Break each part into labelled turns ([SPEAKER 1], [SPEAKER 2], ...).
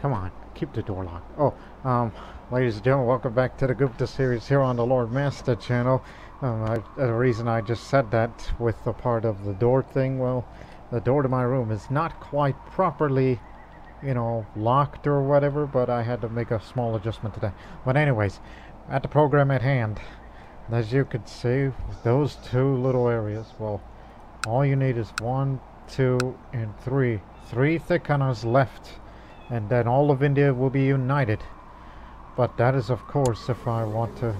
[SPEAKER 1] come on, keep the door locked. Oh, ladies and gentlemen, welcome back to the Gupta series here on the Lord Master channel. The reason I just said that with the part of the door thing, well, the door to my room is not quite properly, locked or whatever, but I had to make a small adjustment today. But anyways, at the program at hand, as you can see, those two little areas, well, all you need is 1, 2, and 3. 3 thickeners left, and then all of India will be united. But that is, of course, if I want to...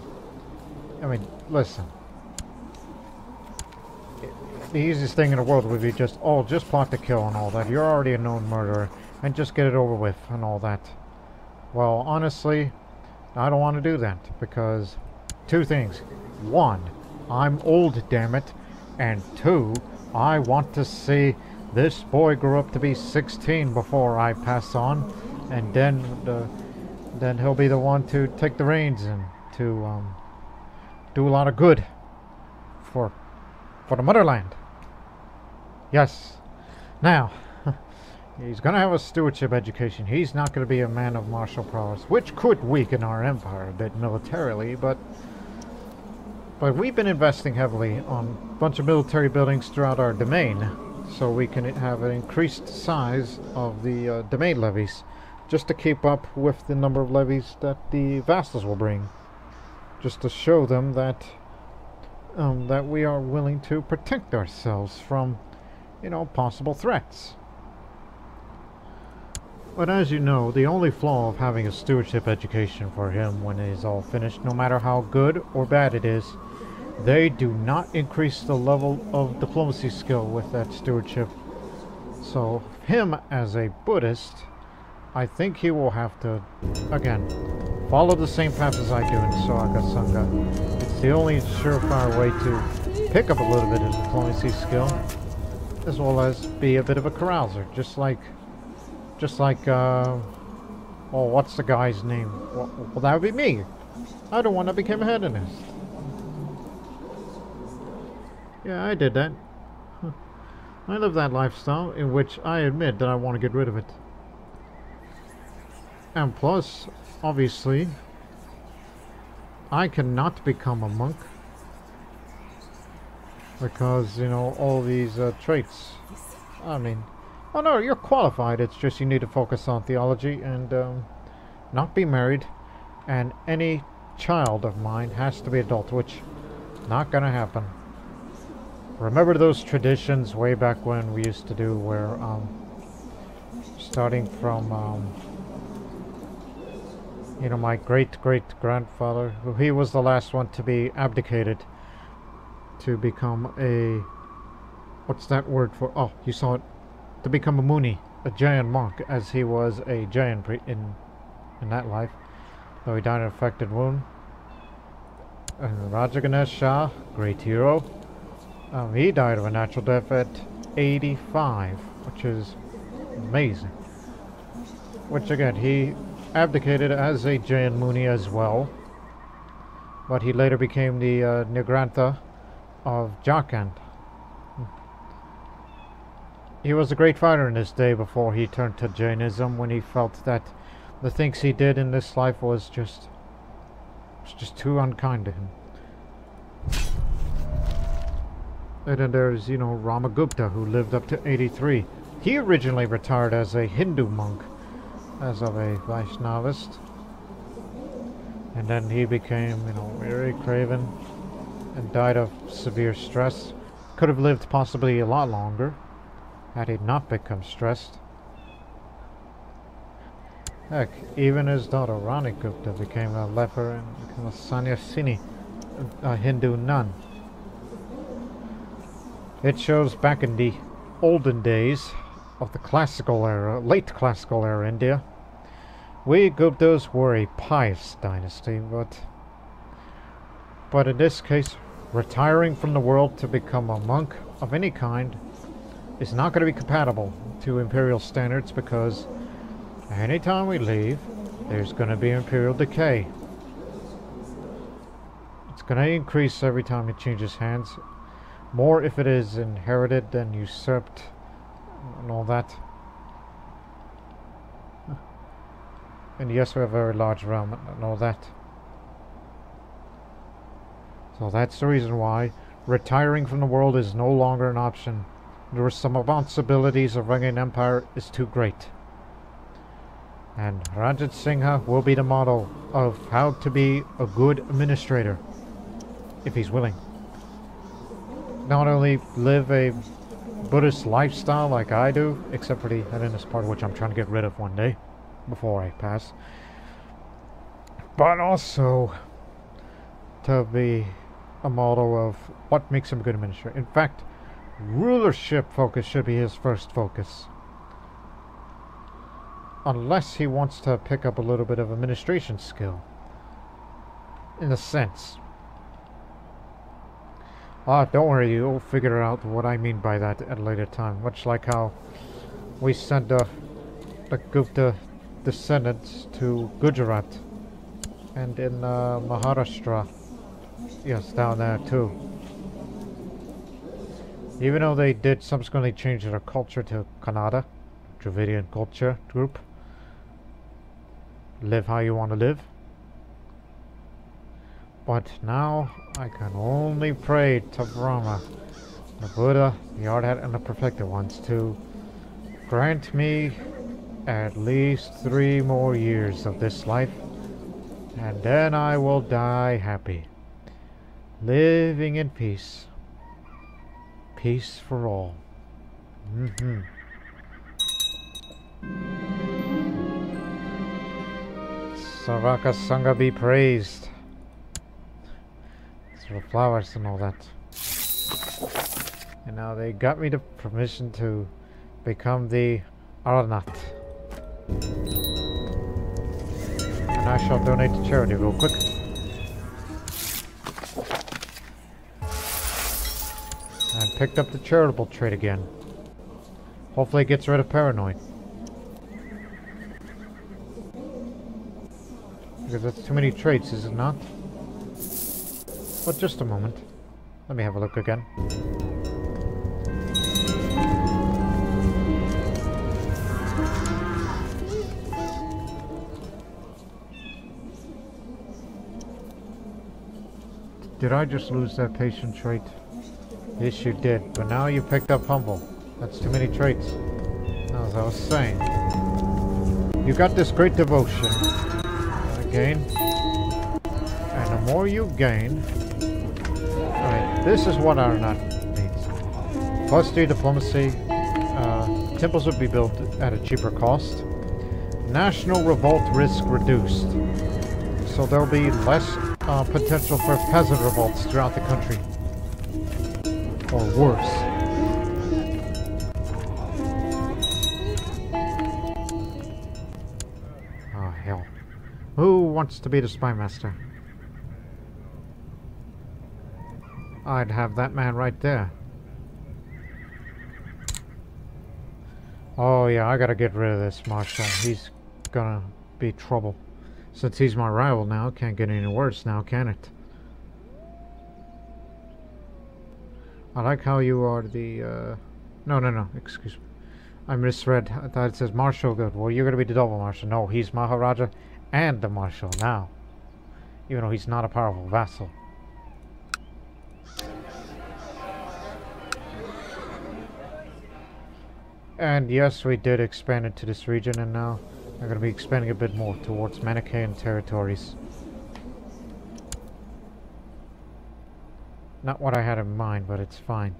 [SPEAKER 1] I mean, listen. The easiest thing in the world would be just plot to kill and all that. You're already a known murderer, and just get it over with and all that. Well, honestly, I don't want to do that, because 2 things. 1, I'm old, damn it. And 2, I want to see this boy grow up to be 16 before I pass on, and then he'll be the one to take the reins and to do a lot of good for the motherland. Yes. Now, he's going to have a stewardship education. He's not going to be a man of martial prowess, which could weaken our empire a bit militarily, but we've been investing heavily on a bunch of military buildings throughout our domain, so we can have an increased size of the domain levies, just to keep up with the number of levies that the vassals will bring, just to show them that that we are willing to protect ourselves from, possible threats. But as you know, the only flaw of having a stewardship education for him when it is all finished, no matter how good or bad it is, they do not increase the level of diplomacy skill with that stewardship. So him as a Buddhist, I think he will have to, again, follow the same path as I do in Sangha Sangha. It's the only surefire way to pick up a little bit of diplomacy skill, as well as be a bit of a carouser, just like, oh, what's the guy's name? Well, that would be me. I don't want to become a hedonist. Yeah, I did that. I live that lifestyle in which I admit that I want to get rid of it. And plus, obviously, I cannot become a monk because, all these traits. I mean, oh no, you're qualified. It's just you need to focus on theology and not be married. And any child of mine has to be adult, which not gonna happen. Remember those traditions way back when we used to do where, starting from, my great-great-grandfather, he was the last one to be abdicated to become a, what's that word for, oh, you saw it, to become a Muni, a Jain monk, as he was a Jain in that life, though he died of an infected wound. And Raja Ganesh Shah, great hero, he died of a natural death at 85, which is amazing. Which again, he abdicated as a Jain Muni as well, but he later became the Nigrantha of Jharkhand. He was a great fighter in his day before he turned to Jainism, when he felt that the things he did in this life was just too unkind to him. And then there's, Ramagupta, who lived up to 83. He originally retired as a Hindu monk, as of a Vaishnavist. And then he became, very craven and died of severe stress. Could have lived possibly a lot longer had he not become stressed. Heck, even his daughter Rani Gupta became a leper and became a sannyasini, a Hindu nun. It shows back in the olden days of the classical era, late classical era India, we Guptas were a pious dynasty, but in this case, retiring from the world to become a monk of any kind is not going to be compatible to imperial standards, because anytime we leave, there's going to be imperial decay. It's going to increase every time it changes hands. More if it is inherited than usurped and all that. And yes, we have a very large realm and all that. So that's the reason why retiring from the world is no longer an option. The responsibilities of running an empire is too great. And Rajat Singha will be the model of how to be a good administrator, if he's willing. Not only live a Buddhist lifestyle like I do, except for the Headiness part, which I'm trying to get rid of one day, before I pass, but also to be a model of what makes him a good administrator. In fact, rulership focus should be his first focus. Unless he wants to pick up a little bit of administration skill. In a sense. Don't worry, you'll figure out what I mean by that at a later time. Much like how we sent the Gupta descendants to Gujarat. And in Maharashtra. Yes, down there too. Even though they did subsequently change their culture to Kannada, Dravidian culture group. Live how you want to live. But now I can only pray to Brahma, the Buddha, the Arhat, and the Perfected Ones to grant me at least 3 more years of this life, and then I will die happy, living in peace. Peace for all. Saraka Sangha be praised. For flowers and all that. And now they got me the permission to become the Aranat. And I shall donate to charity real quick. And picked up the charitable trait again. Hopefully it gets rid of paranoid. Because that's too many traits, is it not? But just a moment. Let me have a look again. Did I just lose that patient trait? Yes, you did. But now you picked up humble. That's too many traits. As I was saying. You got this great devotion. Gain. And the more you gain... Alright, this is what Aranat needs. Plus 3 diplomacy. Temples would be built at a cheaper cost. National revolt risk reduced. So there'll be less potential for peasant revolts throughout the country. Or worse. Oh, hell. Who wants to be the spy master? I'd have that man right there. Oh yeah, I gotta get rid of this Marshal. He's gonna be trouble. Since he's my rival now, can't get any worse now, can it? I like how you are the, No, excuse me. I misread. I thought it says Marshal good. Well, you're gonna be the double Marshal. No, he's Maharaja and the Marshal now. Even though he's not a powerful vassal. And yes, we did expand into this region, and now I'm going to be expanding a bit more towards Manichaean territories. Not what I had in mind, but it's fine.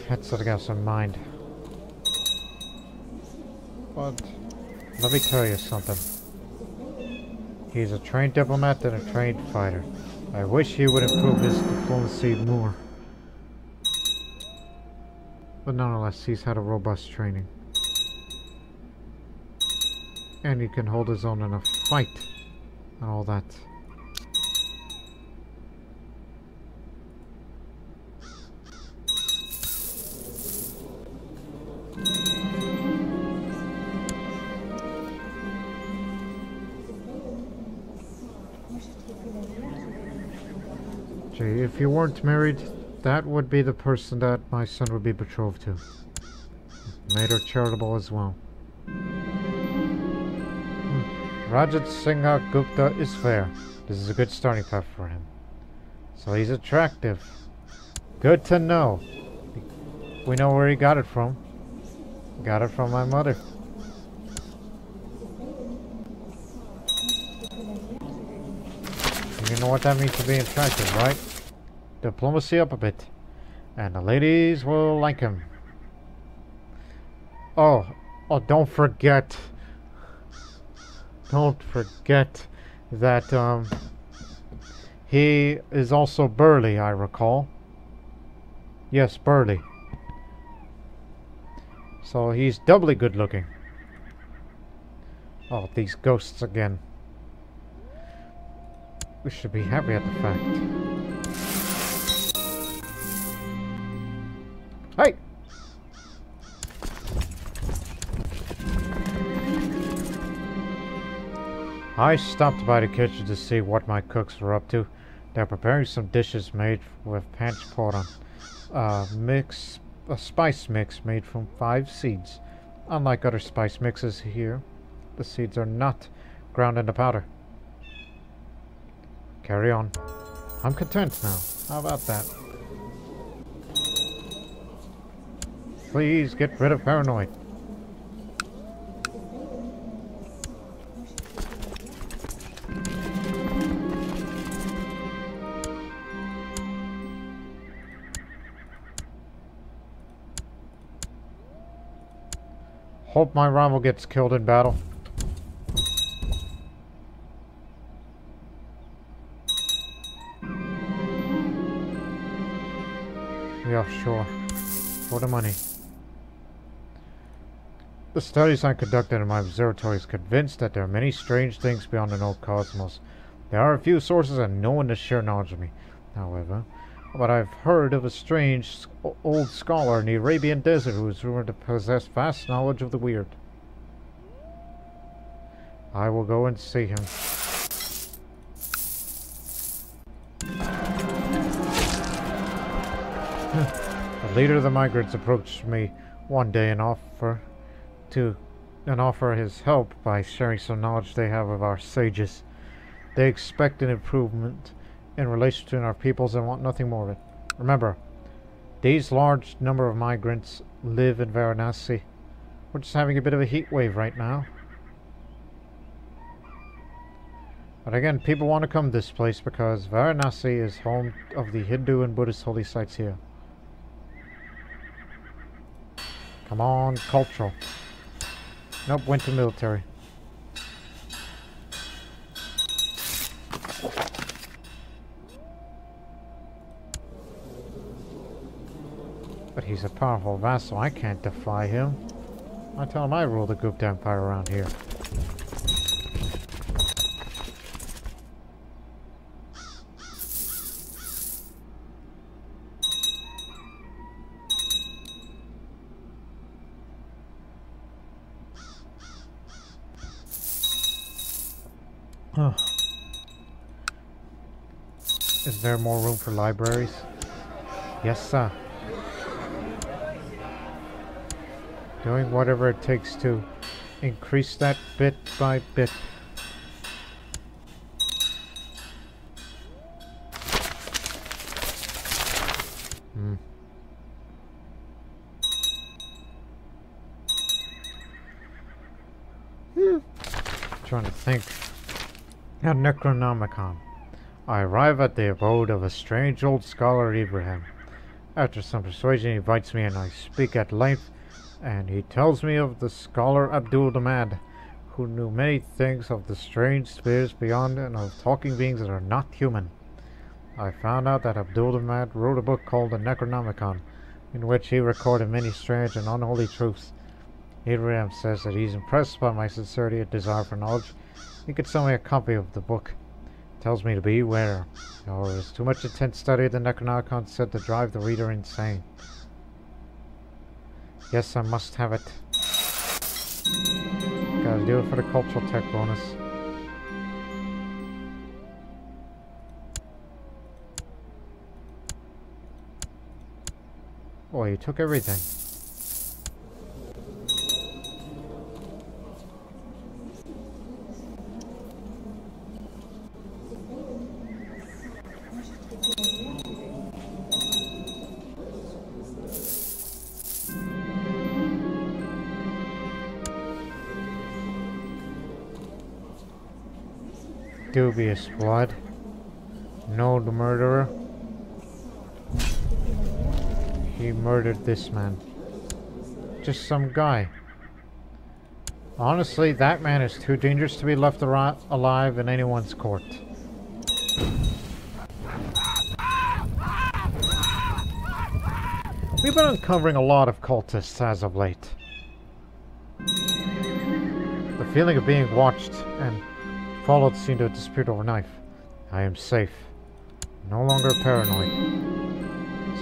[SPEAKER 1] That's what I got in mind. But let me tell you something. He's a trained diplomat and a trained fighter. I wish he would improve his diplomacy more. But nonetheless, he's had a robust training. And he can hold his own in a fight. And all that. If you weren't married, That would be the person that my son would be betrothed to. Made her charitable as well. Rajat Singh Gupta is fair. This is a good starting path for him. So he's attractive. Good to know. We know where he got it from. Got it from my mother. You know what that means to be attractive, right? Diplomacy up a bit. And the ladies will like him. Oh, don't forget. Don't forget that he is also burly, I recall. Yes, burly. So he's doubly good looking. Oh, these ghosts again. We should be happy at the fact. Hey! I stopped by the kitchen to see what my cooks were up to. They're preparing some dishes made with panchporan, a spice mix made from 5 seeds. Unlike other spice mixes here, the seeds are not ground into powder. Carry on. I'm content now. How about that? Please get rid of paranoid. Hope my rival gets killed in battle. Yeah, sure. For the money. The studies I conducted in my observatory is convinced that there are many strange things beyond the known cosmos. There are a few sources and no one to share knowledge with me, however. But I've heard of a strange old scholar in the Arabian desert who is rumored to possess vast knowledge of the weird. I will go and see him. The leader of the migrants approached me one day and offered his help by sharing some knowledge they have of our sages. They expect an improvement in relation between our peoples and want nothing more of it. Remember, these large number of migrants live in Varanasi. We're just having a bit of a heat wave right now. But again, people want to come to this place because Varanasi is home of the Hindu and Buddhist holy sites here. Come on, cultural. Nope, went to military. But he's a powerful vassal. I can't defy him. I tell him I rule the Gupta Empire around here. Huh. Is there more room for libraries? Yes, sir. Doing whatever it takes to increase that bit by bit. Trying to think. At Necronomicon, I arrive at the abode of a strange old scholar Ibrahim. After some persuasion, he invites me and I speak at length, and he tells me of the scholar Abdul Damad, who knew many things of the strange spirits beyond and of talking beings that are not human. I found out that Abdul Damad wrote a book called the Necronomicon, in which he recorded many strange and unholy truths. Ibrahim says that he's impressed by my sincerity and desire for knowledge. He could send me a copy of the book. Tells me to beware. However, it's too much intense study of the Necronomicon said to drive the reader insane. Yes, I must have it. Gotta do it for the cultural tech bonus. Oh, he took everything. Dubious blood. No, the murderer. He murdered this man. Just some guy. Honestly, that man is too dangerous to be left alive in anyone's court. We've been uncovering a lot of cultists as of late. The feeling of being watched and followed seemed to have disappeared overnight. I am safe. No longer paranoid.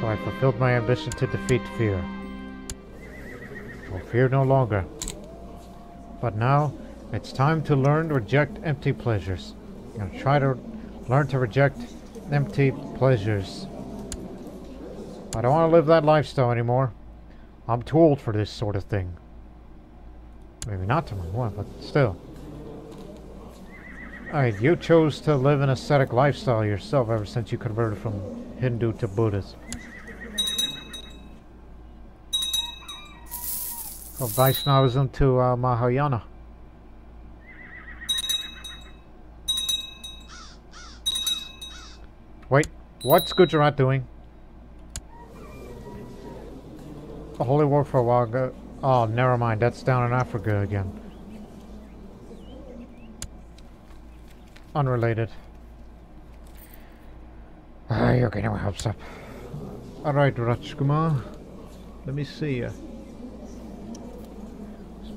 [SPEAKER 1] So I fulfilled my ambition to defeat fear. Well, fear no longer. But now, it's time to learn to reject empty pleasures. I'm going to try to learn to reject empty pleasures. I don't want to live that lifestyle anymore. I'm too old for this sort of thing. Maybe not to my wife, but still. Alright, you chose to live an ascetic lifestyle yourself ever since you converted from Hindu to Buddhism. Or Vaishnavism to Mahayana. Wait, what's Gujarat doing? The Holy War for a while ago. Oh, never mind, that's down in Africa again. Unrelated. Okay, now my hopes up. Alright, Rajkumar. Let me see.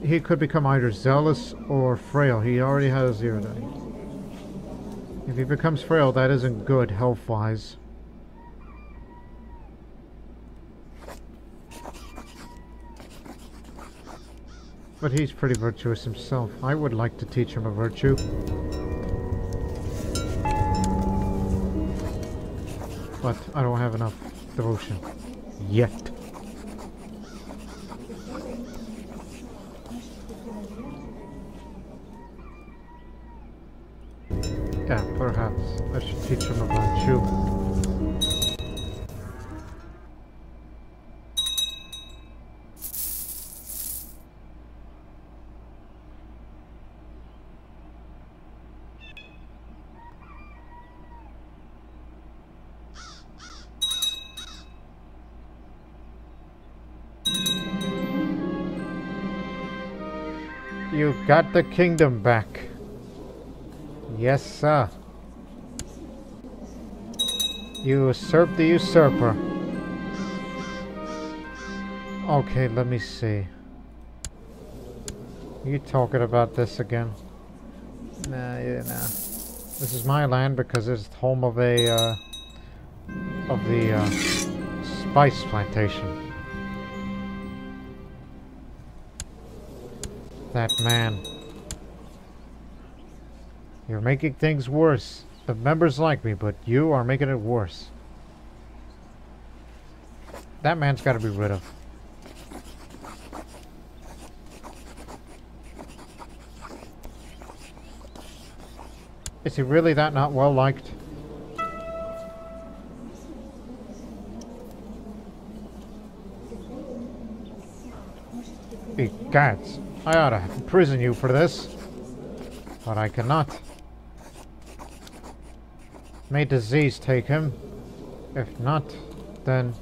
[SPEAKER 1] He could become either zealous or frail. He already has zero die. If he becomes frail, that isn't good health-wise. But he's pretty virtuous himself. I would like to teach him a virtue. But I don't have enough devotion. Yet. Yeah, perhaps I should teach him a virtue. You got the kingdom back. Yes, sir. You usurped the usurper. Okay, let me see. You talking about this again? Nah, yeah, nah. This is my land because it's home of a, spice plantation. That man. You're making things worse. The members like me, but you are making it worse. That man's got to be rid of. Is he really that not well liked? Egads. I ought to imprison you for this. But I cannot. May disease take him. If not, then...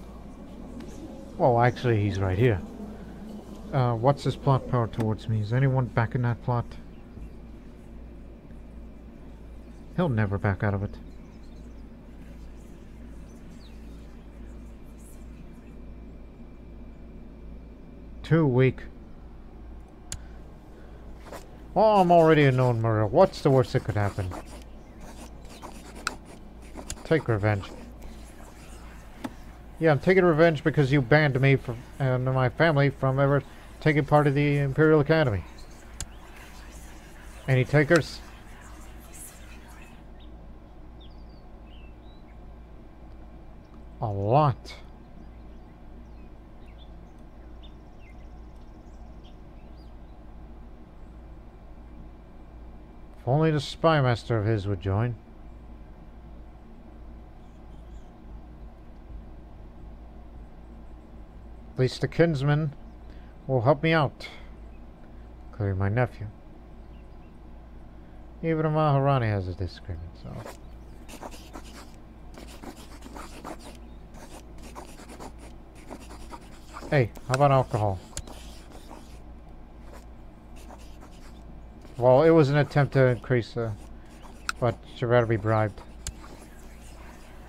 [SPEAKER 1] Well, actually, he's right here. What's his plot power towards me? Is anyone back in that plot? He'll never back out of it. Too weak. Oh, I'm already a known murderer. What's the worst that could happen? Take revenge. Yeah, I'm taking revenge because you banned me from, and my family from ever taking part of the Imperial Academy. Any takers? A lot. If only the spy master of his would join. At least the kinsman will help me out. Clearly my nephew. Even a Maharani has a disagreement, so... Hey, how about alcohol? Well, it was an attempt to increase, but should rather be bribed.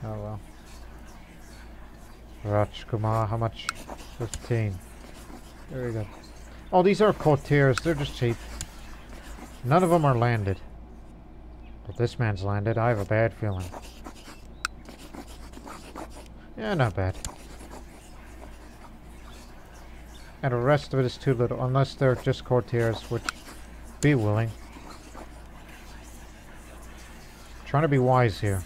[SPEAKER 1] Oh well. Rajkumar, how much? 15. There we go. Oh, these are courtiers. They're just cheap. None of them are landed. But this man's landed. I have a bad feeling. Yeah, not bad. And the rest of it is too little. Unless they're just courtiers, which... be willing. Trying to be wise here.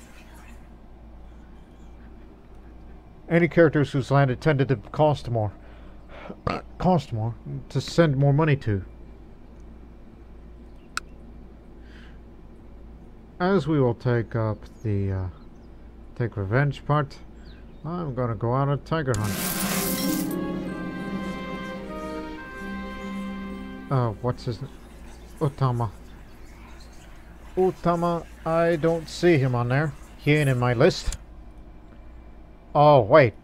[SPEAKER 1] Any characters whose landed tended to cost more. Cost more to send more money to. As we will take up the take revenge part, I'm gonna go out on a tiger hunt. What's his name? Utama. Utama, I don't see him on there. He ain't in my list. Oh, wait.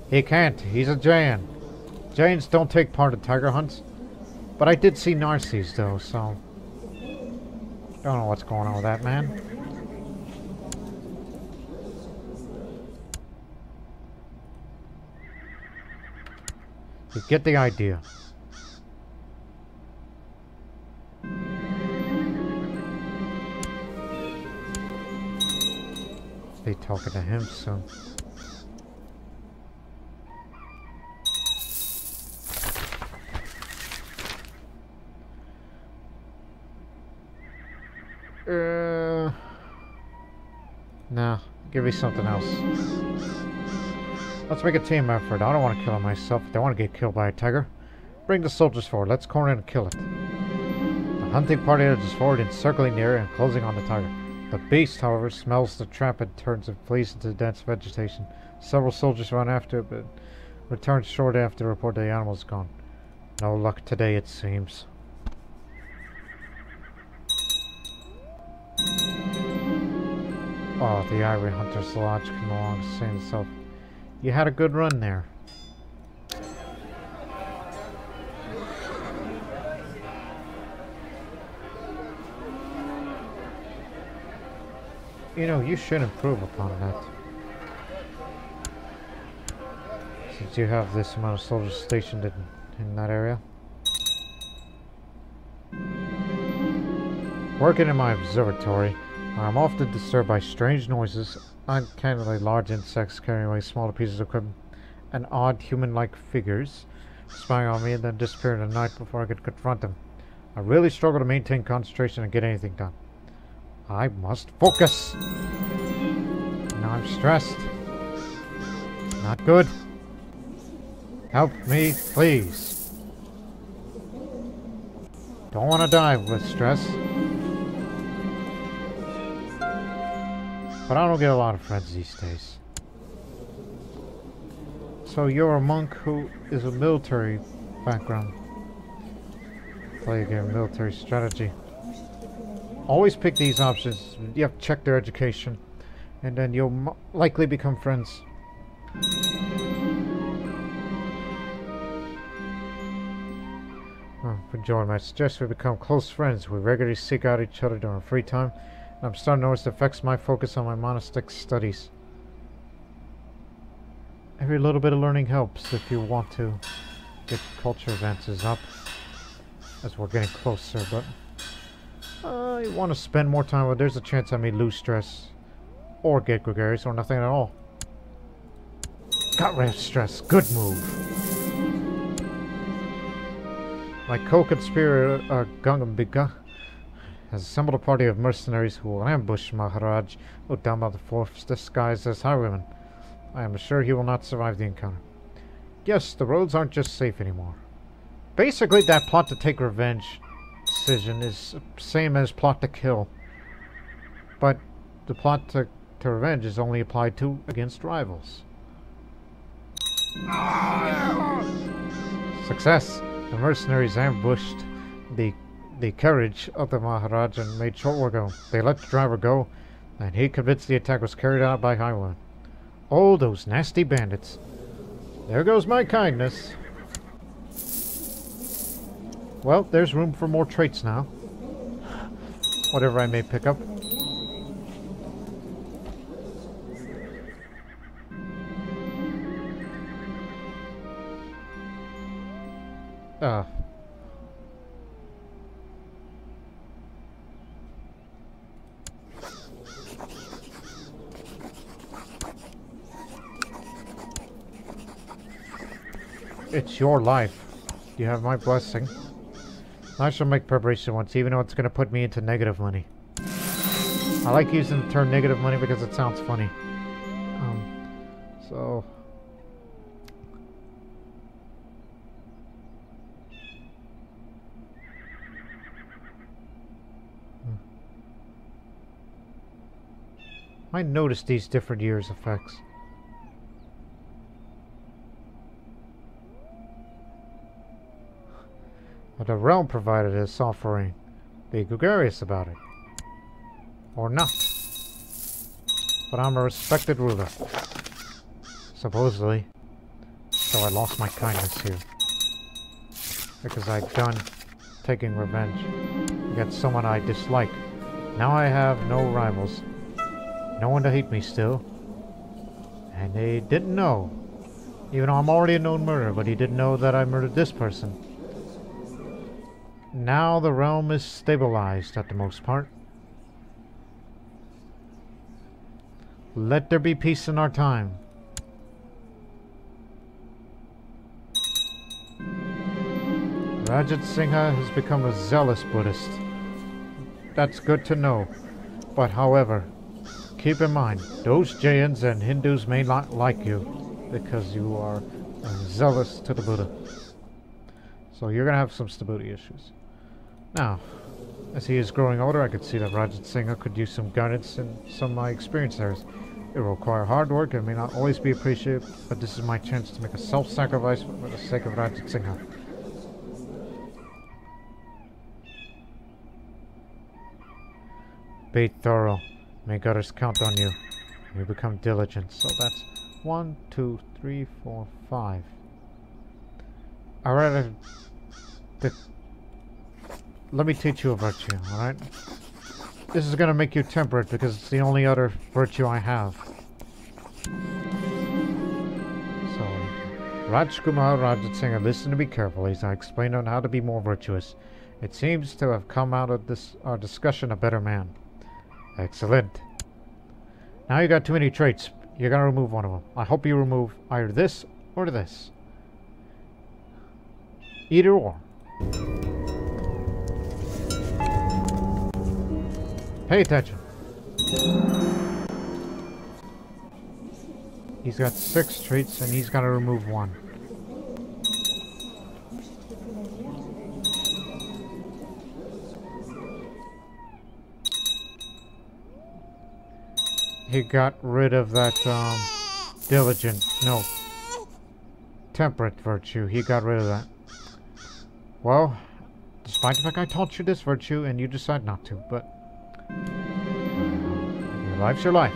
[SPEAKER 1] He can't. He's a Jain. Jains don't take part in tiger hunts. But I did see Narcis, though, so... don't know what's going on with that, man. You get the idea. Be talking to him soon. Nah, give me something else. Let's make a team effort. I don't want to kill him myself. I don't want to get killed by a tiger. Bring the soldiers forward. Let's corner and kill it. The hunting party edges forward, encircling the area and closing on the tiger. The beast, however, smells the trap and turns and flees into the dense vegetation. Several soldiers run after it, but return short after to report the animal is gone. No luck today, it seems. Oh, the Ivory Hunter's Lodge can no longer sustain itself. You had a good run there. You know, you should improve upon that. Since you have this amount of soldiers stationed in that area. Working in my observatory, I'm often disturbed by strange noises, uncannily large insects carrying away smaller pieces of equipment, and odd human-like figures spying on me and then disappearing in the night before I could confront them. I really struggle to maintain concentration and get anything done. I must focus! Now I'm stressed. Not good. Help me, please. Don't want to die with stress. But I don't get a lot of friends these days. So you're a monk who is a military background. Play a game of military strategy. Always pick these options. You have to check their education. And then you'll likely become friends. For Jordan, I suggest we become close friends. We regularly seek out each other during free time. And I'm starting to notice it affects my focus on my monastic studies. Every little bit of learning helps if you want to get culture advances up. As we're getting closer, but... you want to spend more time with. There's a chance I may lose stress. Or get gregarious or nothing at all. Got rid of stress. Good move. My co-conspirator, Gangambika, has assembled a party of mercenaries who will ambush Maharaj Uddama IV disguised as highwaymen. I am sure he will not survive the encounter. Yes, the roads aren't just safe anymore. Basically, that plot to take revenge decision is same as plot to kill. But the plot to revenge is only applied to against rivals. Success! The mercenaries ambushed the carriage of the Maharaja and made short work of him. They let the driver go, and he convinced the attack was carried out by highwaymen. Oh, those nasty bandits. There goes my kindness. Well, there's room for more traits now. Whatever I may pick up. It's your life. You have my blessing. I shall make preparation once, even though it's going to put me into negative money. I like using the term negative money because it sounds funny. So... I noticed these different years' effects. But the realm provided this offering. Be gregarious about it. Or not. But I'm a respected ruler. Supposedly. So I lost my kindness here. Because I'd done taking revenge against someone I dislike. Now I have no rivals. No one to hate me still. And they didn't know. Even though I'm already a known murderer, but he didn't know that I murdered this person. Now the realm is stabilized at the most part. Let there be peace in our time. Rajat Singha has become a zealous Buddhist. That's good to know. But however, keep in mind, those Jains and Hindus may not like you because you are zealous to the Buddha. So you're going to have some stability issues. Now, as he is growing older, I could see that Rajat Singha could use some guidance in some of my experience areas. It will require hard work and may not always be appreciated, but this is my chance to make a self-sacrifice for the sake of Rajat Singha. Be thorough. Make others count on you. You become diligent. So that's 1, 2, 3, 4, 5. Alright, let me teach you a virtue, alright? This is gonna make you temperate because it's the only other virtue I have. So, Rajkumar Rajat Singha, listen to me carefully as I explain on how to be more virtuous. It seems to have come out of this our discussion a better man. Excellent. Now you got too many traits. You're gonna remove one of them. I hope you remove either this or this. Either or. Pay attention. He's got 6 traits and he's got to remove 1. He got rid of that temperate virtue. He got rid of that. Well, despite the fact I taught you this virtue and you decide not to, but your life's your life.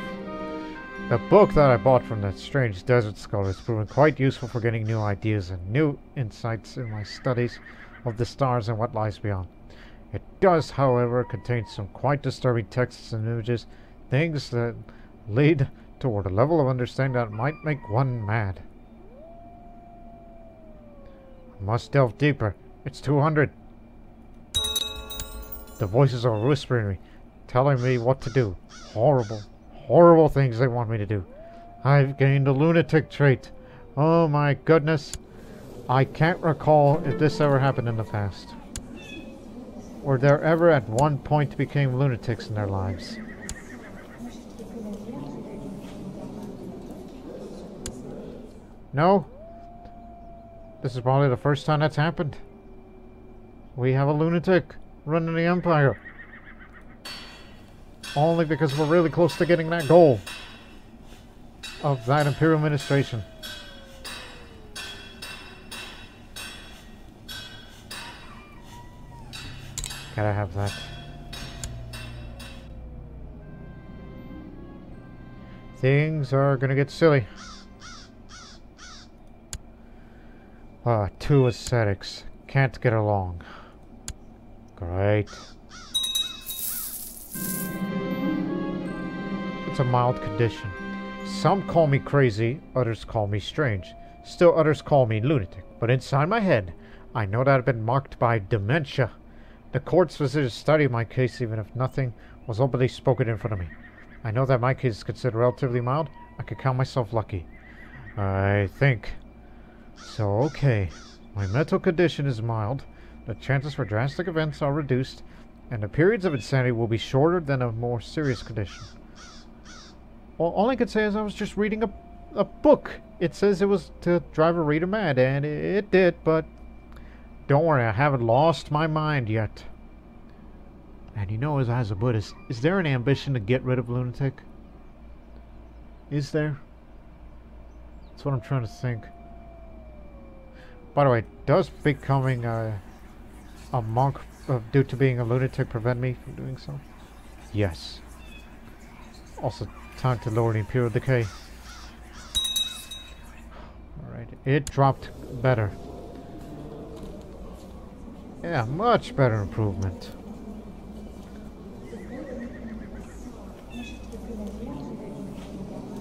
[SPEAKER 1] The book that I bought from that strange desert scholar has proven quite useful for getting new ideas and new insights in my studies of the stars and what lies beyond. It does, however, contain some quite disturbing texts and images, things that lead toward a level of understanding that might make one mad. I must delve deeper. It's 200. The voices are whispering me, telling me what to do. Horrible, horrible things they want me to do. I've gained a lunatic trait. Oh my goodness. I can't recall if this ever happened in the past. Or there ever at one point became lunatics in their lives. No? This is probably the first time that's happened. We have a lunatic. running the Empire. Only because we're really close to getting that goal of that Imperial administration. Gotta have that. Things are gonna get silly. Two ascetics. Can't get along. Great. It's a mild condition. Some call me crazy, others call me strange. Still others call me lunatic. But inside my head, I know that I've been marked by dementia. The court's visited to study my case even if nothing was openly spoken in front of me. I know that my case is considered relatively mild. I could count myself lucky. I think. So, okay. My mental condition is mild. The chances for drastic events are reduced. And the periods of insanity will be shorter than a more serious condition. Well, all I could say is I was just reading a book. It says it was to drive a reader mad, and it did, but don't worry, I haven't lost my mind yet. And you know, as a Buddhist, is there an ambition to get rid of lunatic? Is there? That's what I'm trying to think. By the way, does becoming a monk due to being a lunatic prevent me from doing so? Yes. Also, time to lower the Imperial decay. Alright, it dropped better. Yeah, much better improvement.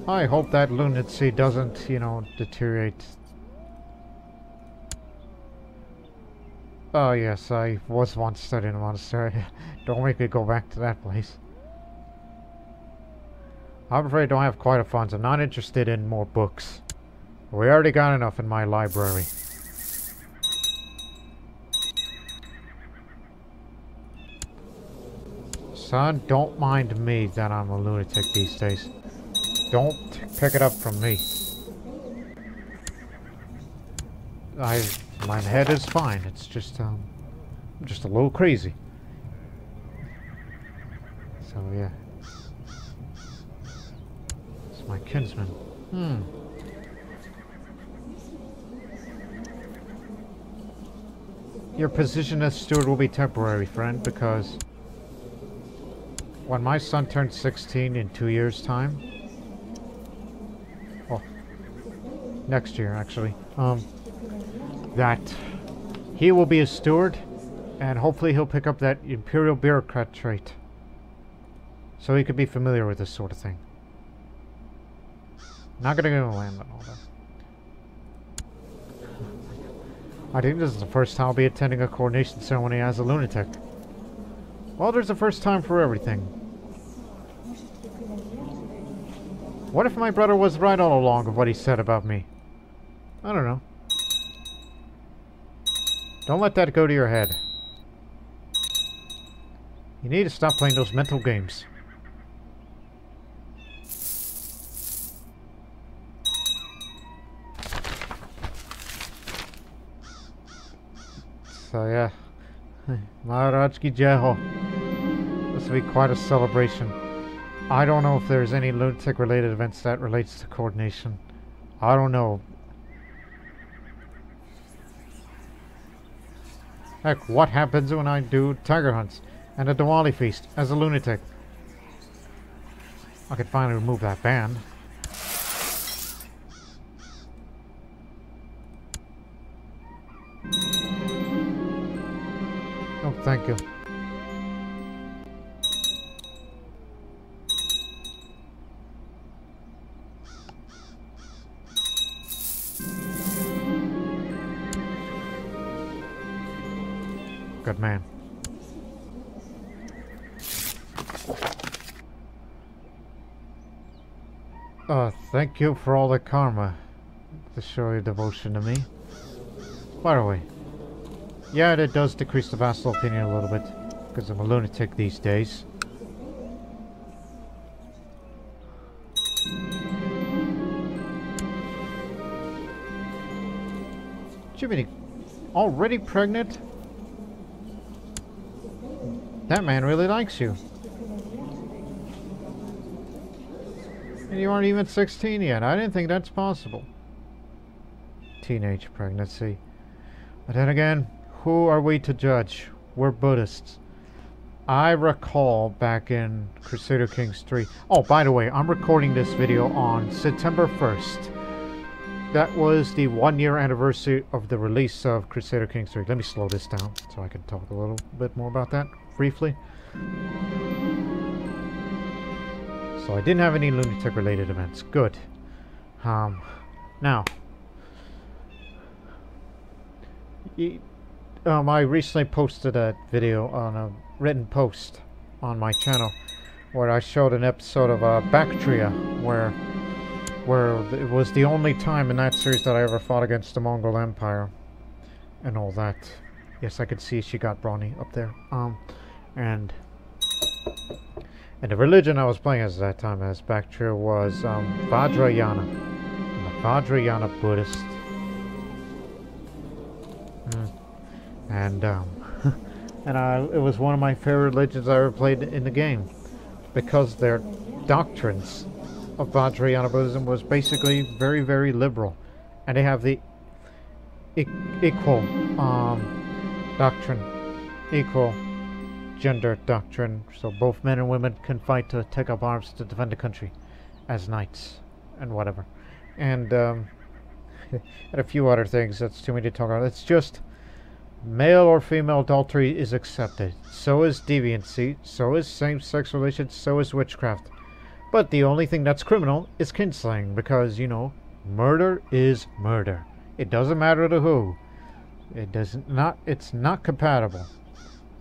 [SPEAKER 1] I hope that lunacy doesn't, you know, deteriorate. Oh yes, I was once studying a monastery. Don't make me go back to that place. I'm afraid I don't have quite a funds. I'm not interested in more books. We already got enough in my library. Son, don't mind me that I'm a lunatic these days. Don't pick it up from me. My head is fine. It's just, I'm just a little crazy. So, yeah. It's my kinsman. Your position as steward will be temporary, friend, because when my son turns 16 in 2 years' time, well, next year actually, that he will be a steward, and hopefully he'll pick up that imperial bureaucrat trait, so he could be familiar with this sort of thing. Not gonna go to land and all that. I think this is the first time I'll be attending a coronation ceremony as a lunatic. Well, there's a first time for everything. What if my brother was right all along of what he said about me? I don't know. Don't let that go to your head. You need to stop playing those mental games. So yeah, Maharaj ki jai ho. This will be quite a celebration. I don't know if there's any lunatic related events that relates to coordination. I don't know. Heck, what happens when I do tiger hunts and a Diwali feast as a lunatic? I could finally remove that ban. Oh, thank you. Good man. Thank you for all the karma to show your devotion to me. By the way, yeah, it does decrease the vassal opinion a little bit, because I'm a lunatic these days. Jiminy, already pregnant? That man really likes you. And you aren't even 16 yet. I didn't think that's possible. Teenage pregnancy. But then again, who are we to judge? We're Buddhists. I recall back in Crusader Kings 3. Oh, by the way, I'm recording this video on September 1st. That was the 1-year anniversary of the release of Crusader Kings 3. Let me slow this down so I can talk a little bit more about that briefly. So I didn't have any lunatic related events. Good. Now, I recently posted a video on a written post on my channel where I showed an episode of Bactria where it was the only time in that series that I ever fought against the Mongol Empire and all that. Yes, I could see she got brawny up there. And the religion I was playing as that time as Bactria was Vajrayana. I'm a Vajrayana Buddhist. And it was one of my favorite religions I ever played in the game, because their doctrines of Vajrayana Buddhism was basically very, very liberal, and they have the equal doctrine, equal gender doctrine, so both men and women can fight to take up arms to defend the country as knights and whatever, and a few other things that's too many to talk about. It's just male or female adultery is accepted, so is deviancy, so is same-sex relations, so is witchcraft. But the only thing that's criminal is kinslaying, because, you know, murder is murder. It doesn't matter to who. It's not compatible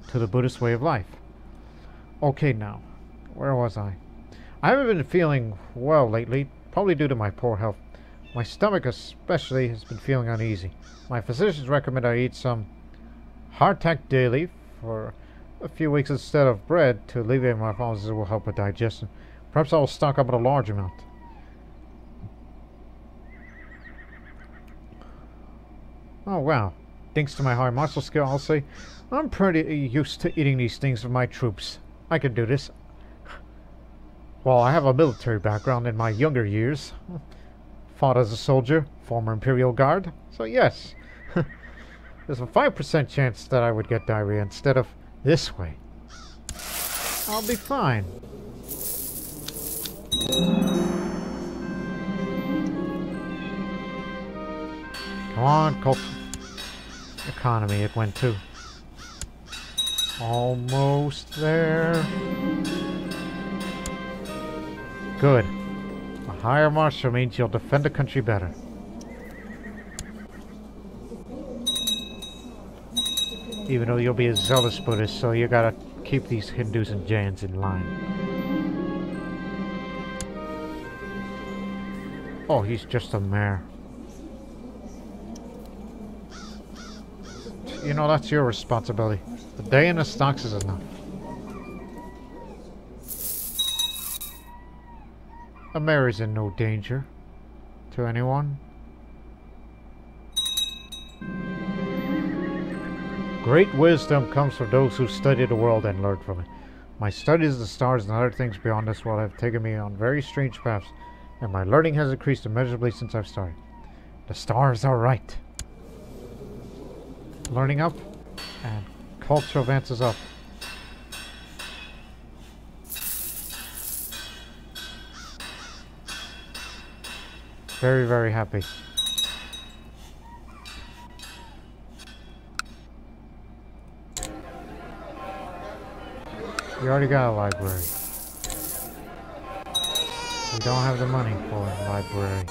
[SPEAKER 1] to the Buddhist way of life. Okay, now, where was I? I haven't been feeling well lately, probably due to my poor health. My stomach especially has been feeling uneasy. My physicians recommend I eat some hardtack daily for a few weeks instead of bread to alleviate my problems. It will help with digestion. Perhaps I will stock up on a large amount. Oh wow. Thanks to my high martial skill, I'll say I'm pretty used to eating these things for my troops. I can do this. Well, I have a military background in my younger years. Fought as a soldier, former Imperial Guard. So yes, there's a 5% chance that I would get diarrhea instead of this way. I'll be fine. Come on, culture. Economy, it went to. Almost there. Good. A higher martial means you'll defend the country better. Even though you'll be a zealous Buddhist, so you gotta keep these Hindus and Jains in line. Oh, he's just a mare. You know, that's your responsibility. A day in the stocks is enough. A mare is in no danger to anyone. Great wisdom comes from those who study the world and learn from it. My studies of the stars and other things beyond this world have taken me on very strange paths, and my learning has increased immeasurably since I've started. The stars are right. Learning up, and culture advances up. Very, very happy. You already got a library. We don't have the money for a library.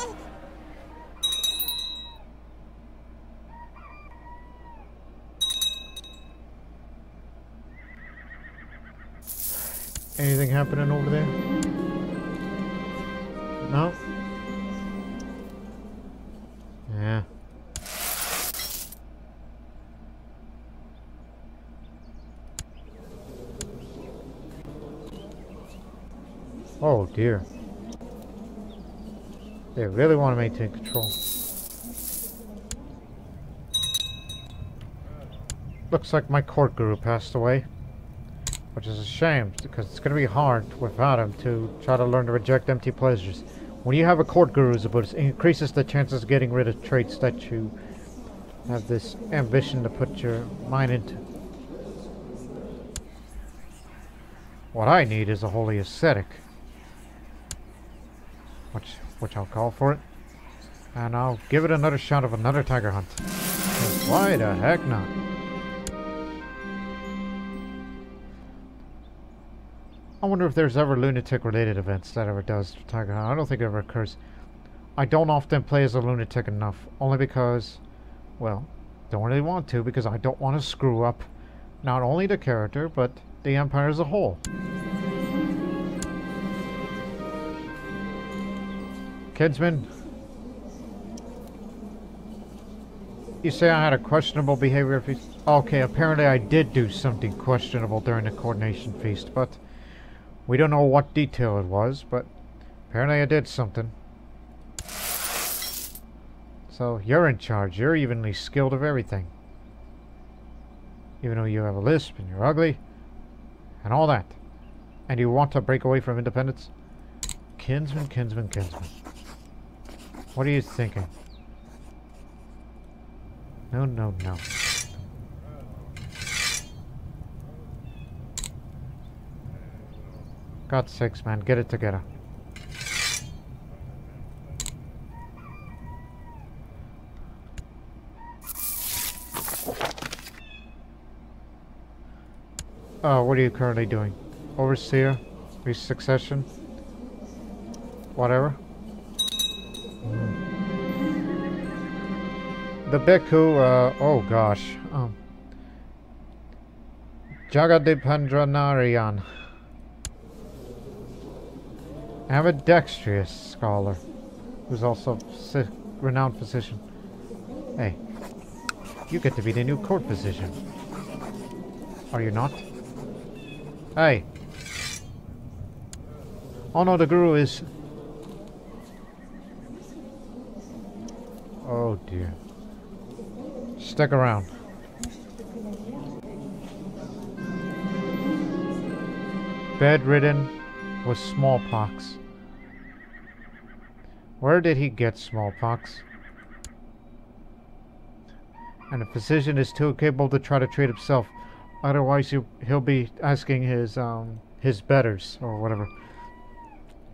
[SPEAKER 1] Anything happening over there? No? Yeah. Oh dear. They really want to maintain control. Looks like my court guru passed away. Which is a shame, because it's going to be hard without him to try to learn to reject empty pleasures. When you have a court guru's Buddhist, it increases the chances of getting rid of traits that you have this ambition to put your mind into. What I need is a holy ascetic. Which I'll call for it. And I'll give it another shot of another tiger hunt. 'Cause why the heck not? I wonder if there's ever lunatic related events that ever does tiger hunt. I don't think it ever occurs. I don't often play as a lunatic enough, only because, well, don't really want to, because I don't want to screw up not only the character, but the Empire as a whole. Kinsman, you say I had a questionable behavior feast? Okay, apparently I did do something questionable during the coordination feast, but we don't know what detail it was, but apparently I did something. So you're in charge. You're evenly skilled of everything. Even though you have a lisp and you're ugly and all that. And you want to break away from independence? Kinsman, kinsman, kinsman. What are you thinking? No, no, no. God's sakes, man, get it together. What are you currently doing? Overseer? Resuccession? Whatever? The Bhikkhu, oh gosh. Jagadipandranarayan. Ambidextrous scholar, who's also a renowned physician. Hey, you get to be the new court physician. Are you not? Hey. Oh no, the guru is... Oh dear. Stick around. Bedridden with smallpox. Where did he get smallpox? And the physician is too capable to try to treat himself. Otherwise, he'll be asking his betters or whatever.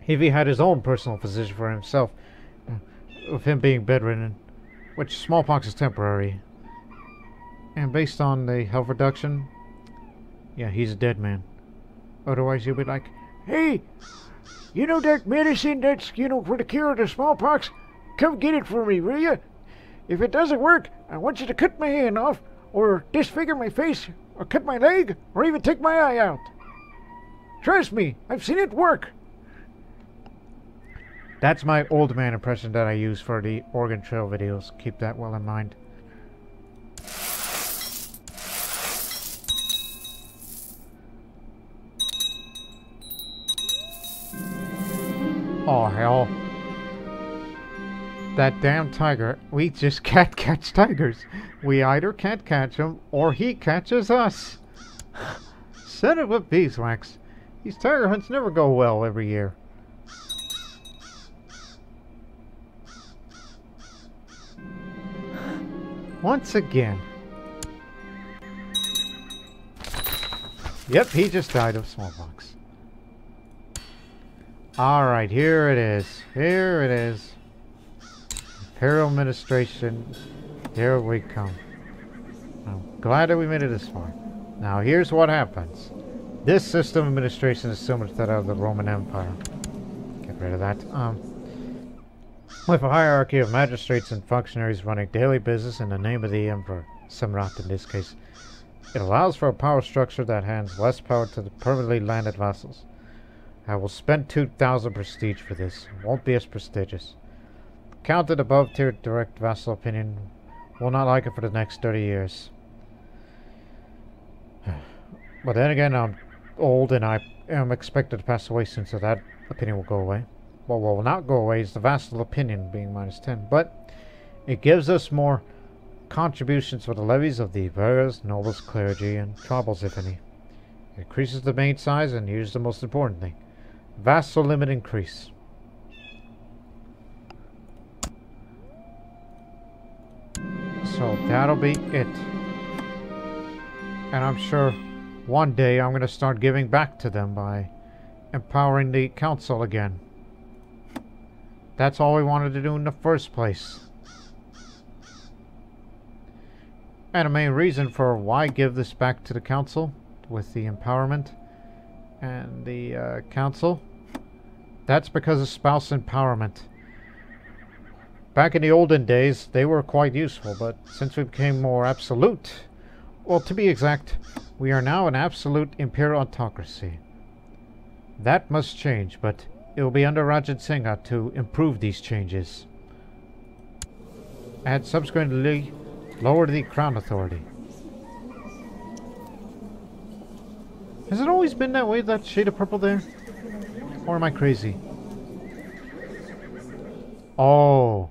[SPEAKER 1] If he had his own personal physician for himself, of him being bedridden, which smallpox is temporary, and based on the health reduction, yeah, he's a dead man. Otherwise, he'll be like, "Hey, you know that medicine that's, for the cure of the smallpox? Come get it for me, will you? If it doesn't work, I want you to cut my hand off, or disfigure my face, or cut my leg, or even take my eye out. Trust me, I've seen it work." That's my old man impression that I use for the Oregon Trail videos. Keep that well in mind. Oh, hell. That damn tiger. We just can't catch tigers. We either can't catch him, or he catches us. Son of a beeswax. These tiger hunts never go well every year. Once again. Yep, he just died of smallpox. Alright, here it is. Here it is. Imperial administration. Here we come. I'm glad that we made it this far. Now, here's what happens. This system of administration is similar to that of the Roman Empire. Get rid of that. With a hierarchy of magistrates and functionaries running daily business in the name of the Emperor, Samrat in this case, it allows for a power structure that hands less power to the permanently landed vassals. I will spend 2,000 prestige for this. It won't be as prestigious. Counted above tier direct vassal opinion. Will not like it for the next 30 years. But then again, I'm old and I am expected to pass away soon, so that opinion will go away. What will not go away is the vassal opinion being -10, but it gives us more contributions for the levies of the various nobles, clergy, and tribals, if any. Increases the main size, and here's the most important thing. Vassal limit increase. So that'll be it. And I'm sure one day I'm going to start giving back to them by empowering the council again. That's all we wanted to do in the first place. And the main reason for why give this back to the council with the empowerment and the council, that's because of spouse empowerment. Back in the olden days, they were quite useful, but since we became more absolute, well, to be exact, we are now an absolute imperial autocracy. That must change, but it will be under Rajat Singha to improve these changes. And subsequently lower the crown authority. Has it always been that way, that shade of purple there? Or am I crazy? Oh,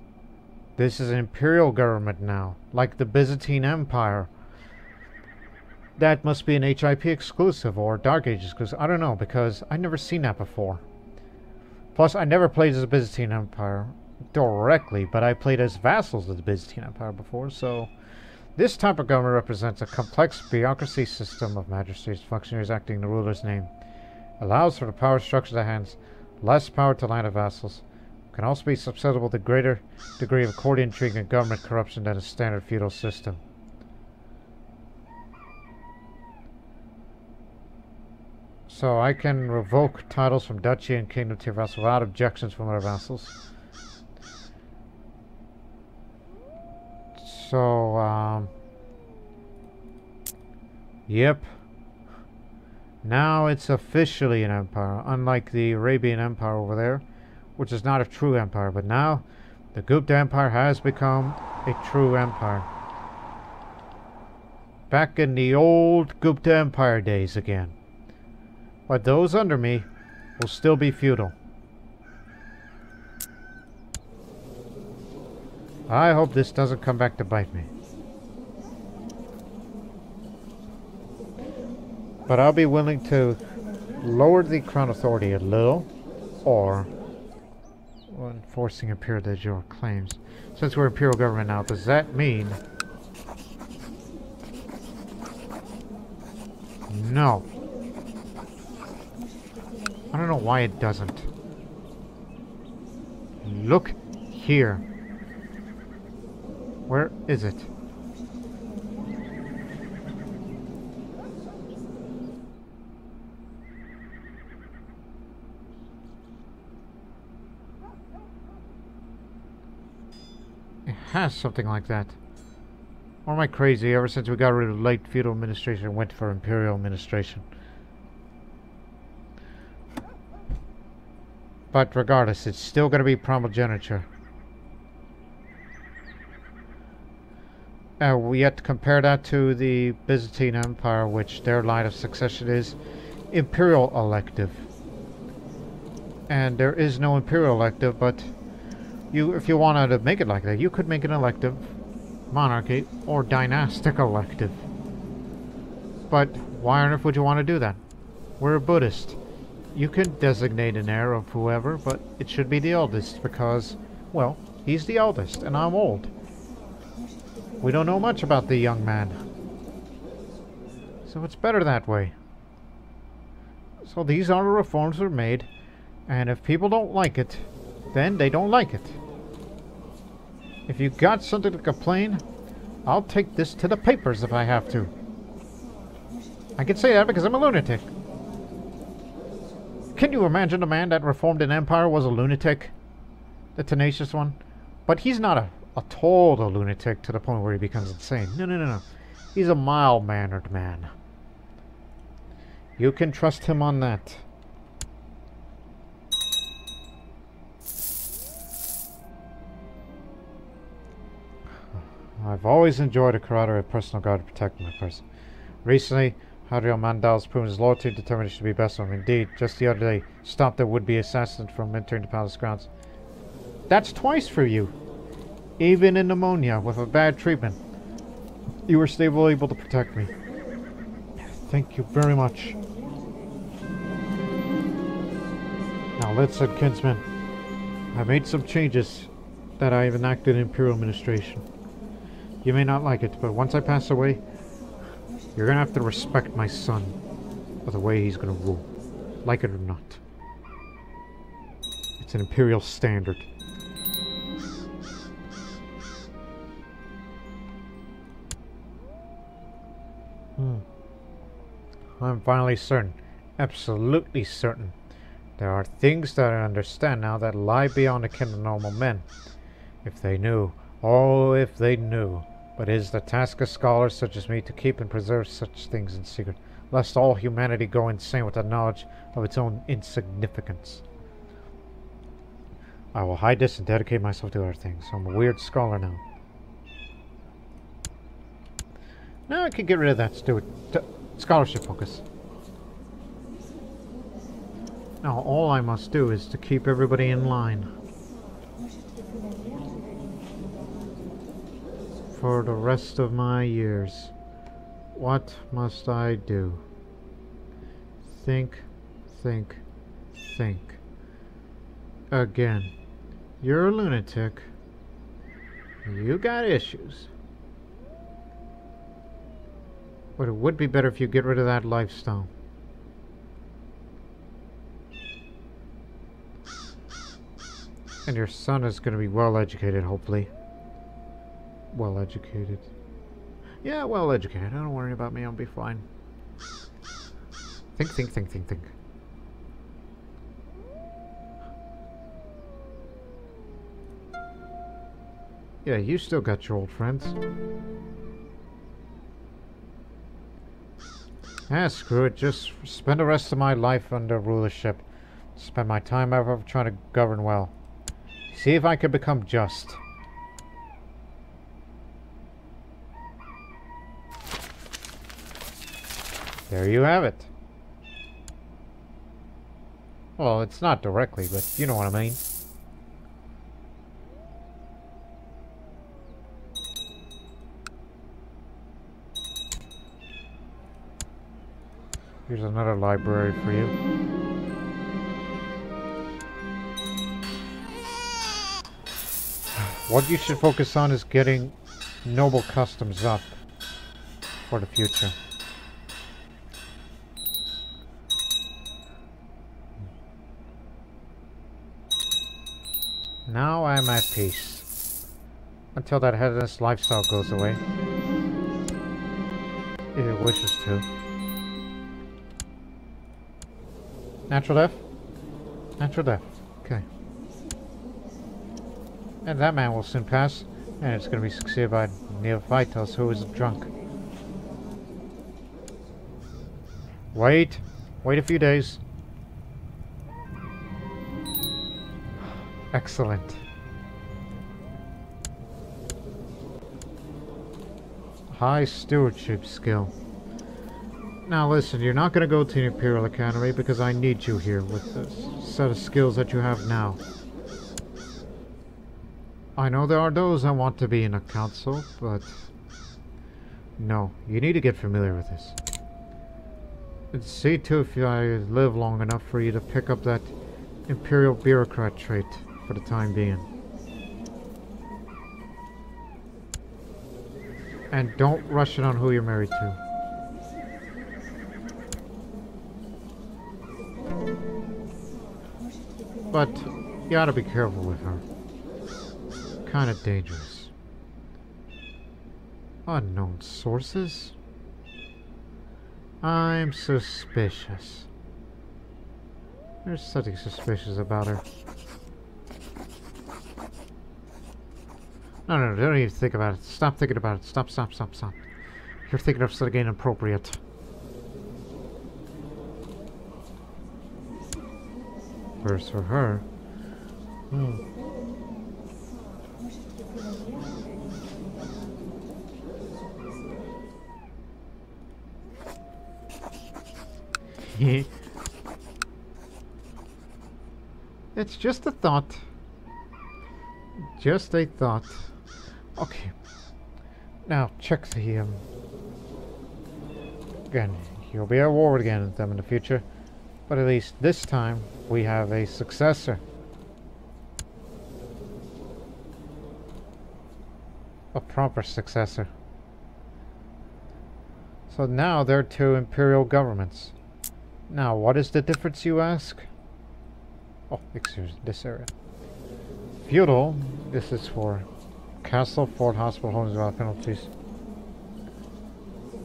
[SPEAKER 1] this is an imperial government now, like the Byzantine Empire. That must be an HIP exclusive or Dark Ages, because I don't know, because I've never seen that before. Plus, I never played as the Byzantine Empire directly, but I played as vassals of the Byzantine Empire before, so this type of government represents a complex bureaucracy system of magistrates, functionaries acting in the ruler's name. Allows for the power structure that hands less power to line of vassals. Can also be susceptible to greater degree of court intrigue and government corruption than a standard feudal system. So I can revoke titles from duchy and kingdom to vassals without objections from other vassals. So, yep. Now it's officially an empire, unlike the Arabian Empire over there, which is not a true empire. But now, the Gupta Empire has become a true empire. Back in the old Gupta Empire days again. But those under me will still be feudal. I hope this doesn't come back to bite me. But I'll be willing to lower the crown authority a little, or enforcing imperial de jure claims. Since we're imperial government now, does that mean... No. I don't know why it doesn't. Look here. Where is it? It has something like that. Or am I crazy? Ever since we got rid of late feudal administration and went for imperial administration. But regardless, it's still going to be primogeniture. We have to compare that to the Byzantine Empire, which their line of succession is imperial elective. And there is no imperial elective, but if you wanted to make it like that, you could make an elective monarchy or dynastic elective. But why on earth would you want to do that? We're a Buddhist. You can designate an heir of whoever, but it should be the eldest because, well, he's the eldest and I'm old. We don't know much about the young man. So it's better that way. So these are the reforms that are made, and if people don't like it, then they don't like it. If you got something to complain, I'll take this to the papers if I have to. I can say that because I'm a lunatic. Can you imagine a man that reformed an empire was a lunatic? The tenacious one? But he's not a total lunatic to the point where he becomes insane. No. He's a mild-mannered man. You can trust him on that. I've always enjoyed a camaraderie of personal guard to protect my person. Recently, Hadriel Mandal's proven his loyalty and determination to be best of him. Indeed, just the other day, stopped a would-be assassin from entering the palace grounds. That's twice for you. Even in pneumonia, with a bad treatment, you were still able to protect me. Thank you very much. listen, kinsman. I made some changes that I have enacted in Imperial administration. You may not like it, but once I pass away, you're gonna have to respect my son or the way he's gonna rule. Like it or not. It's an Imperial standard. I'm finally certain, absolutely certain. There are things that I understand now that lie beyond the ken of normal men. If they knew, oh, if they knew. But it is the task of scholars such as me to keep and preserve such things in secret, lest all humanity go insane with the knowledge of its own insignificance. I will hide this and dedicate myself to other things. So I'm a weird scholar now. Now I can get rid of that stupid scholarship focus. Now all I must do is to keep everybody in line for the rest of my years. What must I do? Think, think, think. Again, you're a lunatic. You got issues. But it would be better if you get rid of that lifestyle. And your son is going to be well educated, hopefully. Well educated. Yeah, well educated. Don't worry about me, I'll be fine. Think, think, think, think, think. Yeah, you still got your old friends. Ah, screw it. Just spend the rest of my life under rulership. Spend my time ever trying to govern well. See if I can become just. There you have it. Well, it's not directly, but you know what I mean. Here's another library for you. What you should focus on is getting noble customs up for the future. Now I'm at peace. Until that headless lifestyle goes away. If it wishes to. Natural death? Natural death. Okay. And that man will soon pass, and it's going to be succeeded by Neophytos, who is drunk. Wait. Wait a few days. Excellent. High stewardship skill. Now listen, you're not going to go to the Imperial Academy because I need you here with the set of skills that you have now. I know there are those that want to be in a council, but no, you need to get familiar with this. And see too if I live long enough for you to pick up that Imperial bureaucrat trait for the time being. And don't rush it on who you're married to. But you ought to be careful with her. Kind of dangerous. Unknown sources? I'm suspicious. There's something suspicious about her. No, don't even think about it. Stop thinking about it. Stop. You're thinking of something inappropriate. First for her. It's just a thought. Just a thought. Okay. Now, check the, again, you'll be at war again with them in the future. But at least this time, we have a successor. A proper successor. So now there are two imperial governments. Now, what is the difference, you ask? Oh, excuse this area. Feudal, this is for castle, fort, hospital, homes without penalties.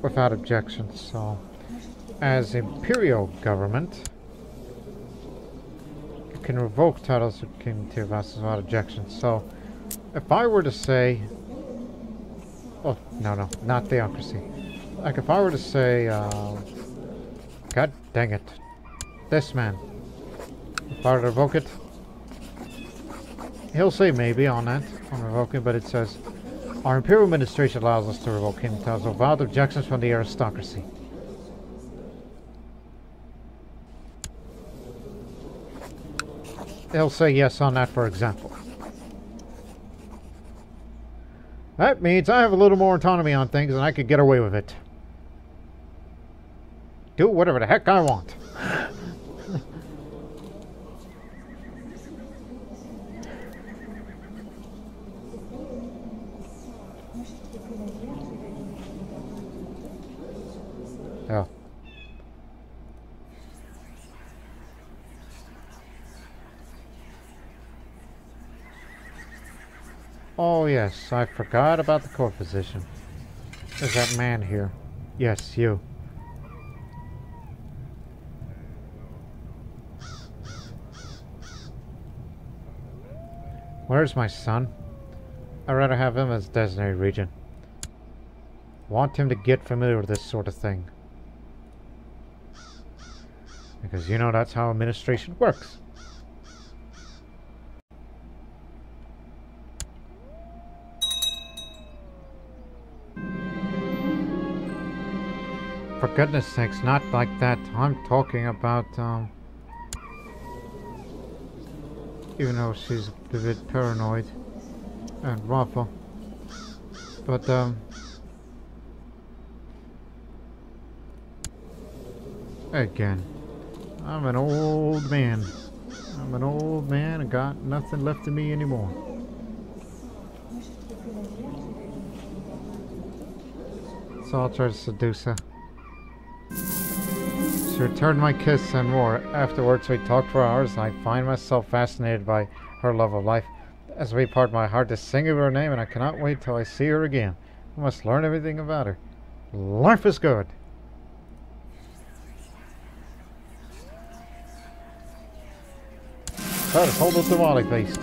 [SPEAKER 1] Without objections, so... As imperial government, you can revoke titles of king to vassals without objections. So, if I were to say... Oh, no, not theocracy. Like if I were to say, God dang it. This man. If I were to revoke it, he'll say maybe on that, on revoking, but it says, our imperial administration allows us to revoke king titles without objections from the aristocracy. He'll say yes on that, for example. That means I have a little more autonomy on things and I could get away with it. Do whatever the heck I want. Yeah. Oh yes, I forgot about the court physician. There's that man here. Yes, you. Where's my son? I'd rather have him as designated regent. Want him to get familiar with this sort of thing. Because you know that's how administration works. For goodness sakes, not like that. I'm talking about, even though she's a bit paranoid and raw. But, again, I'm an old man. I'm an old man and got nothing left of me anymore. So I'll try to seduce her. She returned my kiss and more. Afterwards we talked for hours and I find myself fascinated by her love of life. As we part, my heart is singing her name and I cannot wait till I see her again. I must learn everything about her. Life is good. Try to hold up the Wally feast.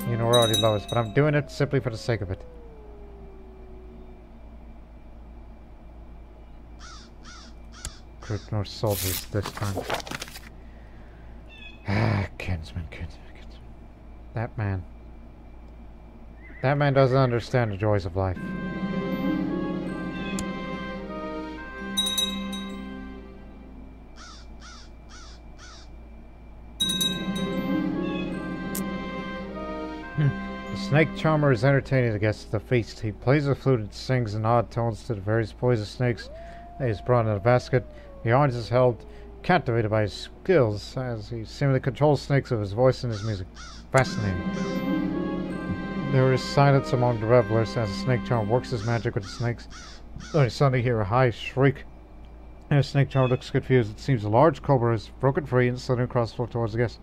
[SPEAKER 1] You know we're already lowest, but I'm doing it simply for the sake of it. Recruit more soldiers this time. Ah, kinsman. That man. That man doesn't understand the joys of life. The snake charmer is entertaining the guests at the feast. He plays the flute and sings in odd tones to the various poisonous snakes that he's brought in a basket. The audience is held captivated by his skills as he seemingly controls snakes with his voice and his music. Fascinating. There is silence among the revelers as the snake charmer works his magic with the snakes. Then you suddenly hear a high shriek. And the snake charmer looks confused. It seems a large cobra has broken free and suddenly across the floor towards the guests.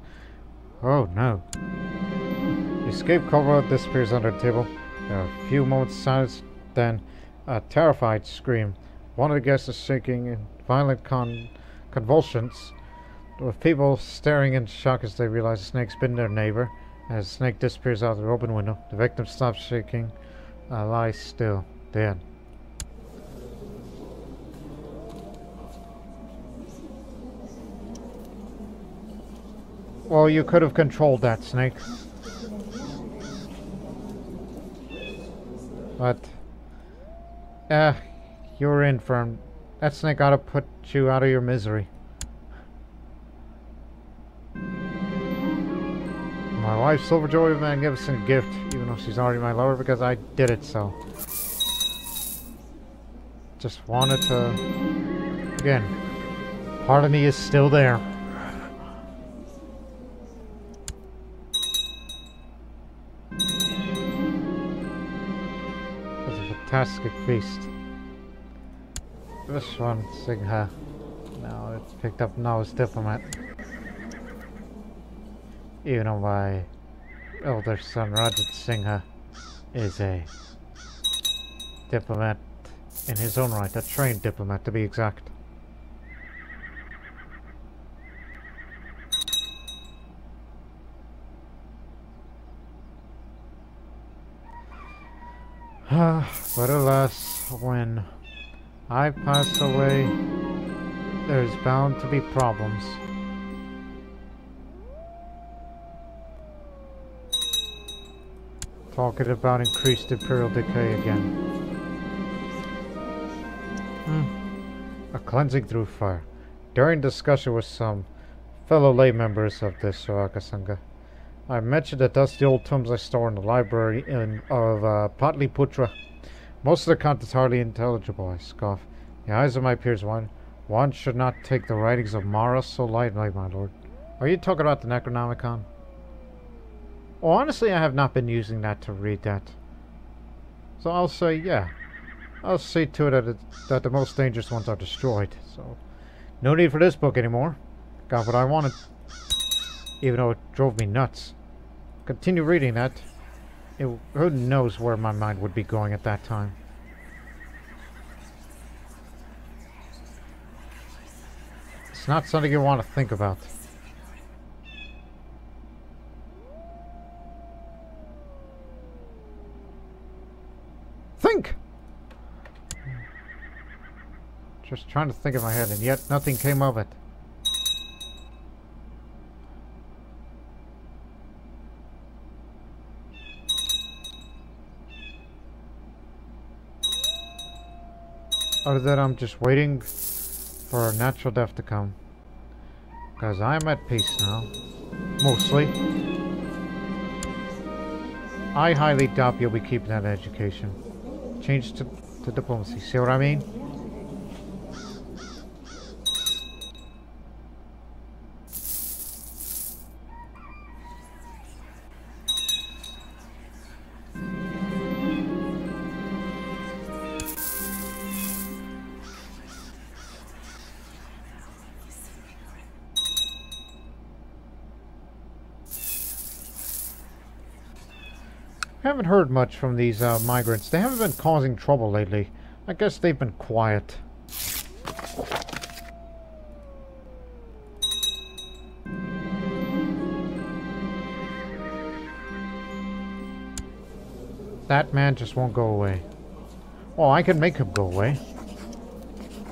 [SPEAKER 1] Oh no. The escaped cobra disappears under the table. There are a few moments of silence, then a terrified scream. One of the guests is shaking in violent convulsions, with people staring in shock as they realize the snake's bitten their neighbor. As the snake disappears out of the open window, the victim stops shaking, lies still, dead. Well, you could have controlled that snake. But, you're in for that snake ought to put you out of your misery. My wife, Silverjoy, a magnificent gift, even though she's already my lover, because I did it so. Just wanted to, again, Part of me is still there. It's a fantastic feast. This one, Singha. No, it's picked up now as diplomat. Even though my elder son, Rajat Singha, is a diplomat in his own right, a trained diplomat to be exact. But alas, when I pass away, there's bound to be problems. Talking about increased imperial decay again. A cleansing through fire. During discussion with some fellow lay members of the Swaraka Sangha, I mentioned the dusty old tomes I store in the library of Patliputra. Most of the contents hardly intelligible, I scoff. The eyes of my peers widen. One should not take the writings of Mara so lightly, my lord. Are you talking about the Necronomicon? Well, honestly, I have not been using that to read that. So I'll say, yeah. I'll see to it that the most dangerous ones are destroyed. So, no need for this book anymore. Got what I wanted. Even though it drove me nuts. Continue reading that. Who knows where my mind would be going at that time. It's not something you want to think about. Think! Just trying to think in my head, and yet nothing came of it. Other than I'm just waiting for a natural death to come. Because I'm at peace now. Mostly. I highly doubt you'll be keeping that education. Change to diplomacy. See what I mean? I haven't heard much from these migrants. They haven't been causing trouble lately. I guess they've been quiet. That man just won't go away. Well, I can make him go away.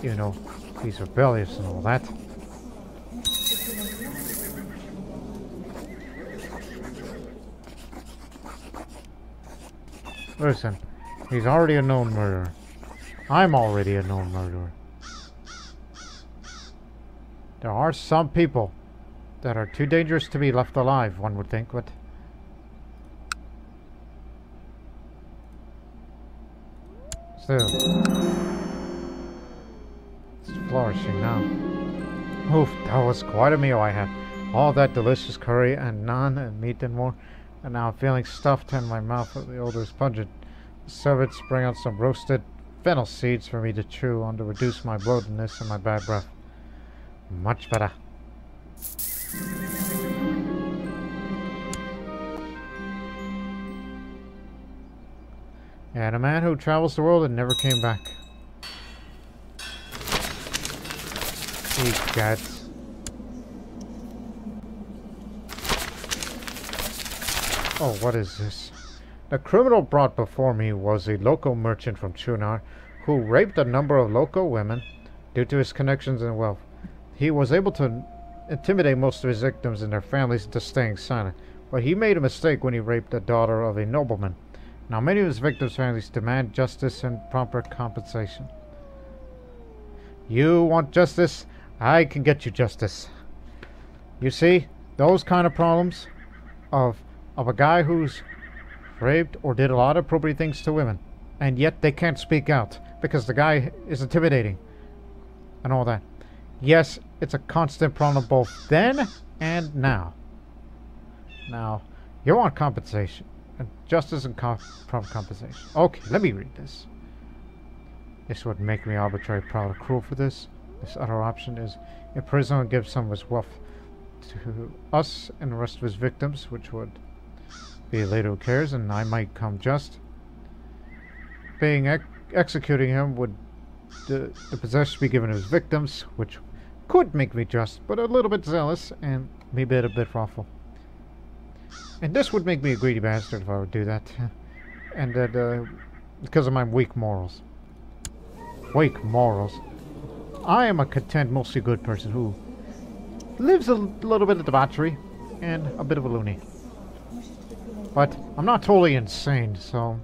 [SPEAKER 1] You know, he's rebellious and all that. Listen, he's already a known murderer. I'm already a known murderer. There are some people that are too dangerous to be left alive, one would think, but... still. It's flourishing now. Oof, that was quite a meal I had. All that delicious curry and naan and meat and more. And now I'm feeling stuffed in my mouth. The odor is pungent. The servants bring out some roasted fennel seeds for me to chew on to reduce my bloatedness and my bad breath. Much better. And a man who travels the world and never came back. Eat cats. Oh, what is this? The criminal brought before me was a local merchant from Chunar who raped a number of local women due to his connections and wealth. He was able to intimidate most of his victims and their families into staying silent, but he made a mistake when he raped the daughter of a nobleman. Now many of his victims' families demand justice and proper compensation. You want justice? I can get you justice. You see, those kind of problems of a guy who's raped or did a lot of appropriate things to women, and yet they can't speak out because the guy is intimidating and all that. Yes, it's a constant problem both then and now. Now, you want compensation. And justice and prompt compensation. Okay, let me read this. This would make me arbitrary, proud, or cruel for this. This other option is imprison and give some of his wealth to us and the rest of his victims, which would be later who cares, and I might come just. Being executing him would the possession be given to his victims, which could make me just, but a little bit zealous and maybe a bit wrathful. And this would make me a greedy bastard if I would do that. And that because of my weak morals. Weak morals. I am a content, mostly good person who lives a little bit of debauchery and a bit of a loony. But I'm not totally insane, so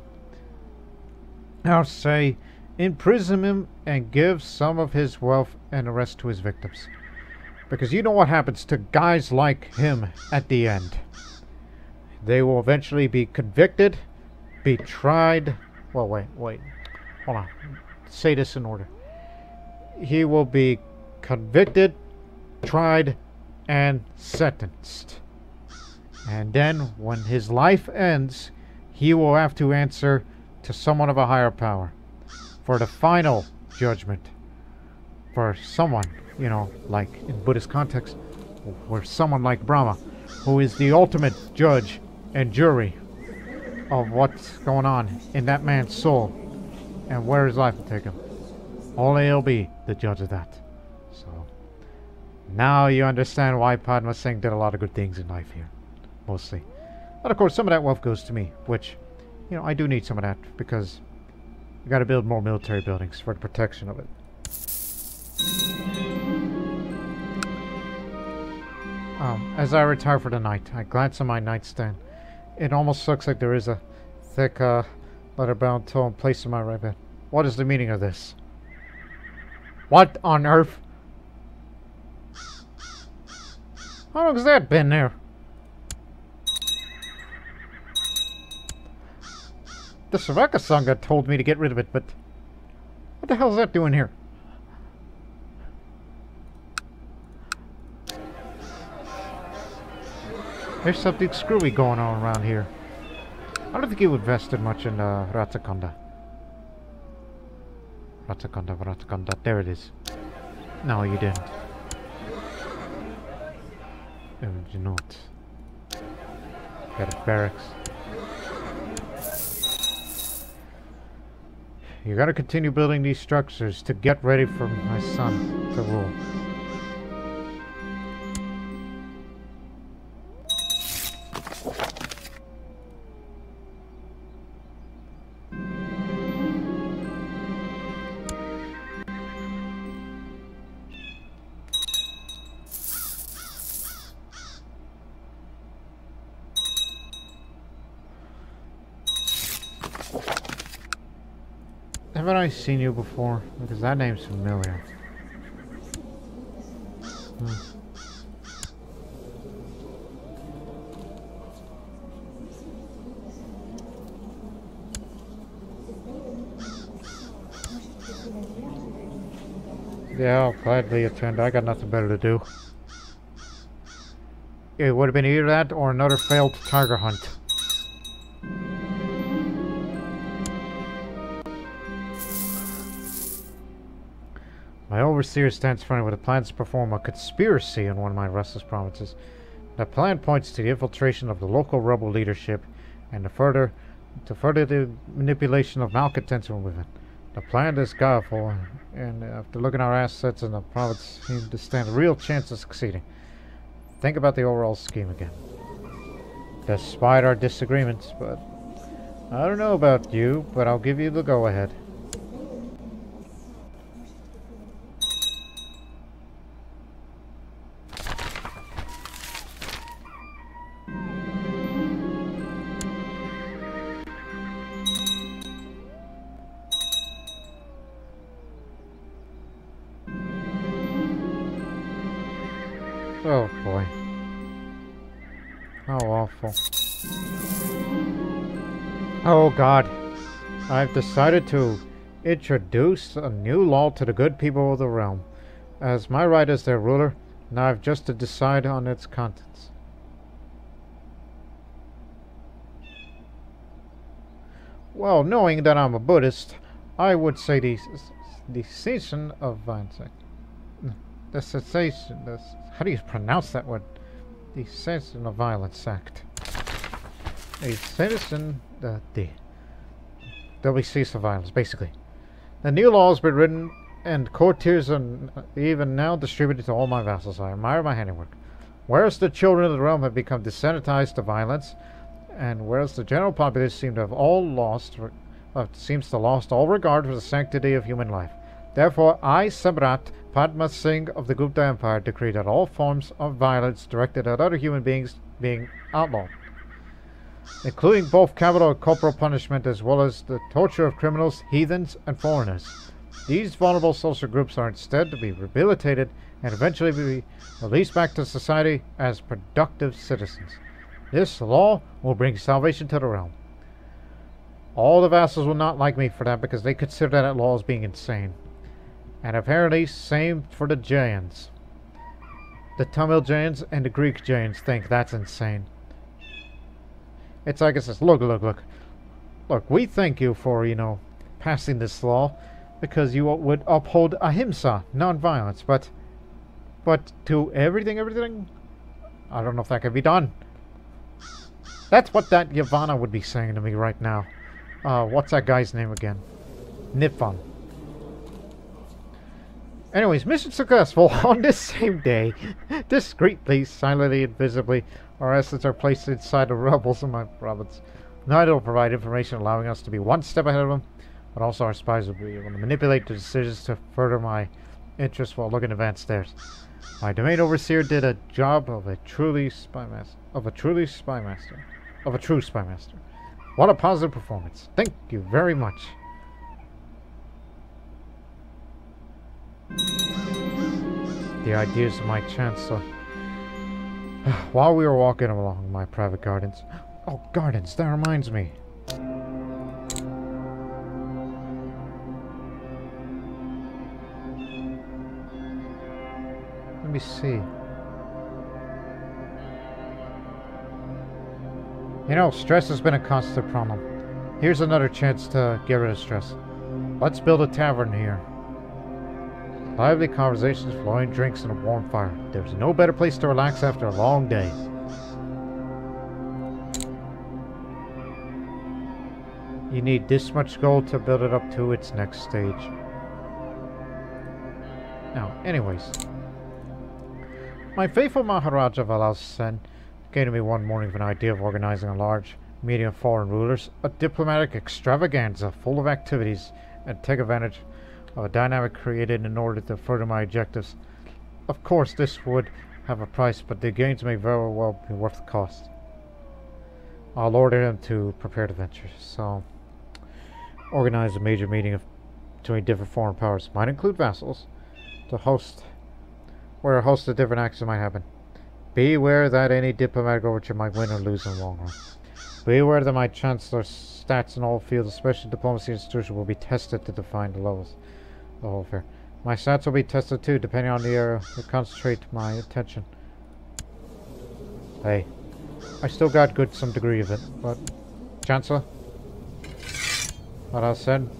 [SPEAKER 1] I'll say imprison him and give some of his wealth and the rest to his victims. Because you know what happens to guys like him at the end. They will eventually be convicted, be tried. Well, wait. Hold on. Say this in order. He will be convicted, tried, and sentenced. And then, when his life ends, he will have to answer to someone of a higher power for the final judgment. For someone, you know, like in Buddhist context, where someone like Brahma, who is the ultimate judge and jury of what's going on in that man's soul and where his life will take him. Only he'll be the judge of that. So now you understand why Padma Singh did a lot of good things in life here. Mostly. But of course some of that wealth goes to me, which, you know, I do need some of that because you gotta build more military buildings for the protection of it. As I retire for the night, I glance at my nightstand. It almost looks like there is a thick, leather-bound tome placed in my right bed. What is the meaning of this? What on earth? How long has that been there? The Saraka Sangha told me to get rid of it, but what the hell is that doing here? There's something screwy going on around here. I don't think you invested much in Ratakanda. Ratakanda. There it is. No, you didn't. You not. Got a barracks. You gotta continue building these structures to get ready for my son to rule. Haven't I seen you before? Because that name's familiar. Yeah, I'll gladly attend. I got nothing better to do. It would have been either that or another failed tiger hunt. My overseer stands front with a plan to perform a conspiracy in one of my restless provinces. The plan points to the infiltration of the local rebel leadership and to further the manipulation of malcontents from within. The plan is guileful, and after looking at our assets in the province, seem to stand a real chance of succeeding. Think about the overall scheme again. Despite our disagreements, but I don't know about you, but I'll give you the go-ahead. Oh boy. How awful. Oh God. I've decided to introduce a new law to the good people of the realm. as my right as their ruler. Now I've just to decide on its contents. Well, knowing that I'm a Buddhist, I would say the cessation of violence. The cessation. How do you pronounce that word? The Cessation of Violence Act. A citizen. There'll be cease of violence, basically. The new law has been written, and courtiers are even now distributed to all my vassals. I admire my handiwork. Whereas the children of the realm have become desensitized to violence, and whereas the general populace seems to lost all regard for the sanctity of human life. Therefore, I, Samrat Padma Singh of the Gupta Empire, decree that all forms of violence directed at other human beings being outlawed, including both capital and corporal punishment, as well as the torture of criminals, heathens, and foreigners. These vulnerable social groups are instead to be rehabilitated and eventually be released back to society as productive citizens. This law will bring salvation to the realm. All the vassals will not like me for that because they consider that law as being insane. And apparently, same for the Jains. The Tamil Jains and the Greek Jains think that's insane. It's like it says, look, we thank you for, passing this law because you would uphold ahimsa, non-violence, but to everything, I don't know if that can be done. That's what that Yavanna would be saying to me right now. What's that guy's name again? Nippon. Anyways, mission successful. On this same day, discreetly, silently, and visibly, our assets are placed inside the rebels in my province. Neither will provide information allowing us to be one step ahead of them, but also our spies will be able to manipulate the decisions to further my interests while looking advanced theirs. My domain overseer did a job of a true spy master. What a positive performance. Thank you very much. The ideas of my chancellor. While we were walking along my private gardens. Oh, gardens, that reminds me. Let me see. Stress has been a constant problem. Here's another chance to get rid of stress. Let's build a tavern here. Lively conversations, flowing drinks, and a warm fire. There's no better place to relax after a long day. You need this much gold to build it up to its next stage. Now, anyways. My faithful Maharaja Valal Sen came to me one morning with an idea of organizing a large meeting of foreign rulers, a diplomatic extravaganza full of activities, and take advantage of a dynamic created in order to further my objectives. Of course, this would have a price, but the gains may very well be worth the cost. I'll order them to prepare the venture. So, organize a major meeting between different foreign powers. Might include vassals to host, where a host of different actions might happen. Beware that any diplomatic overture might win or lose in the long run. Beware that my chancellor's stats in all fields, especially diplomacy and institution, will be tested to define the levels. The whole affair. My stats will be tested too, depending on the area to concentrate my attention. Hey, I still got some degree of it, but Chancellor, what I said.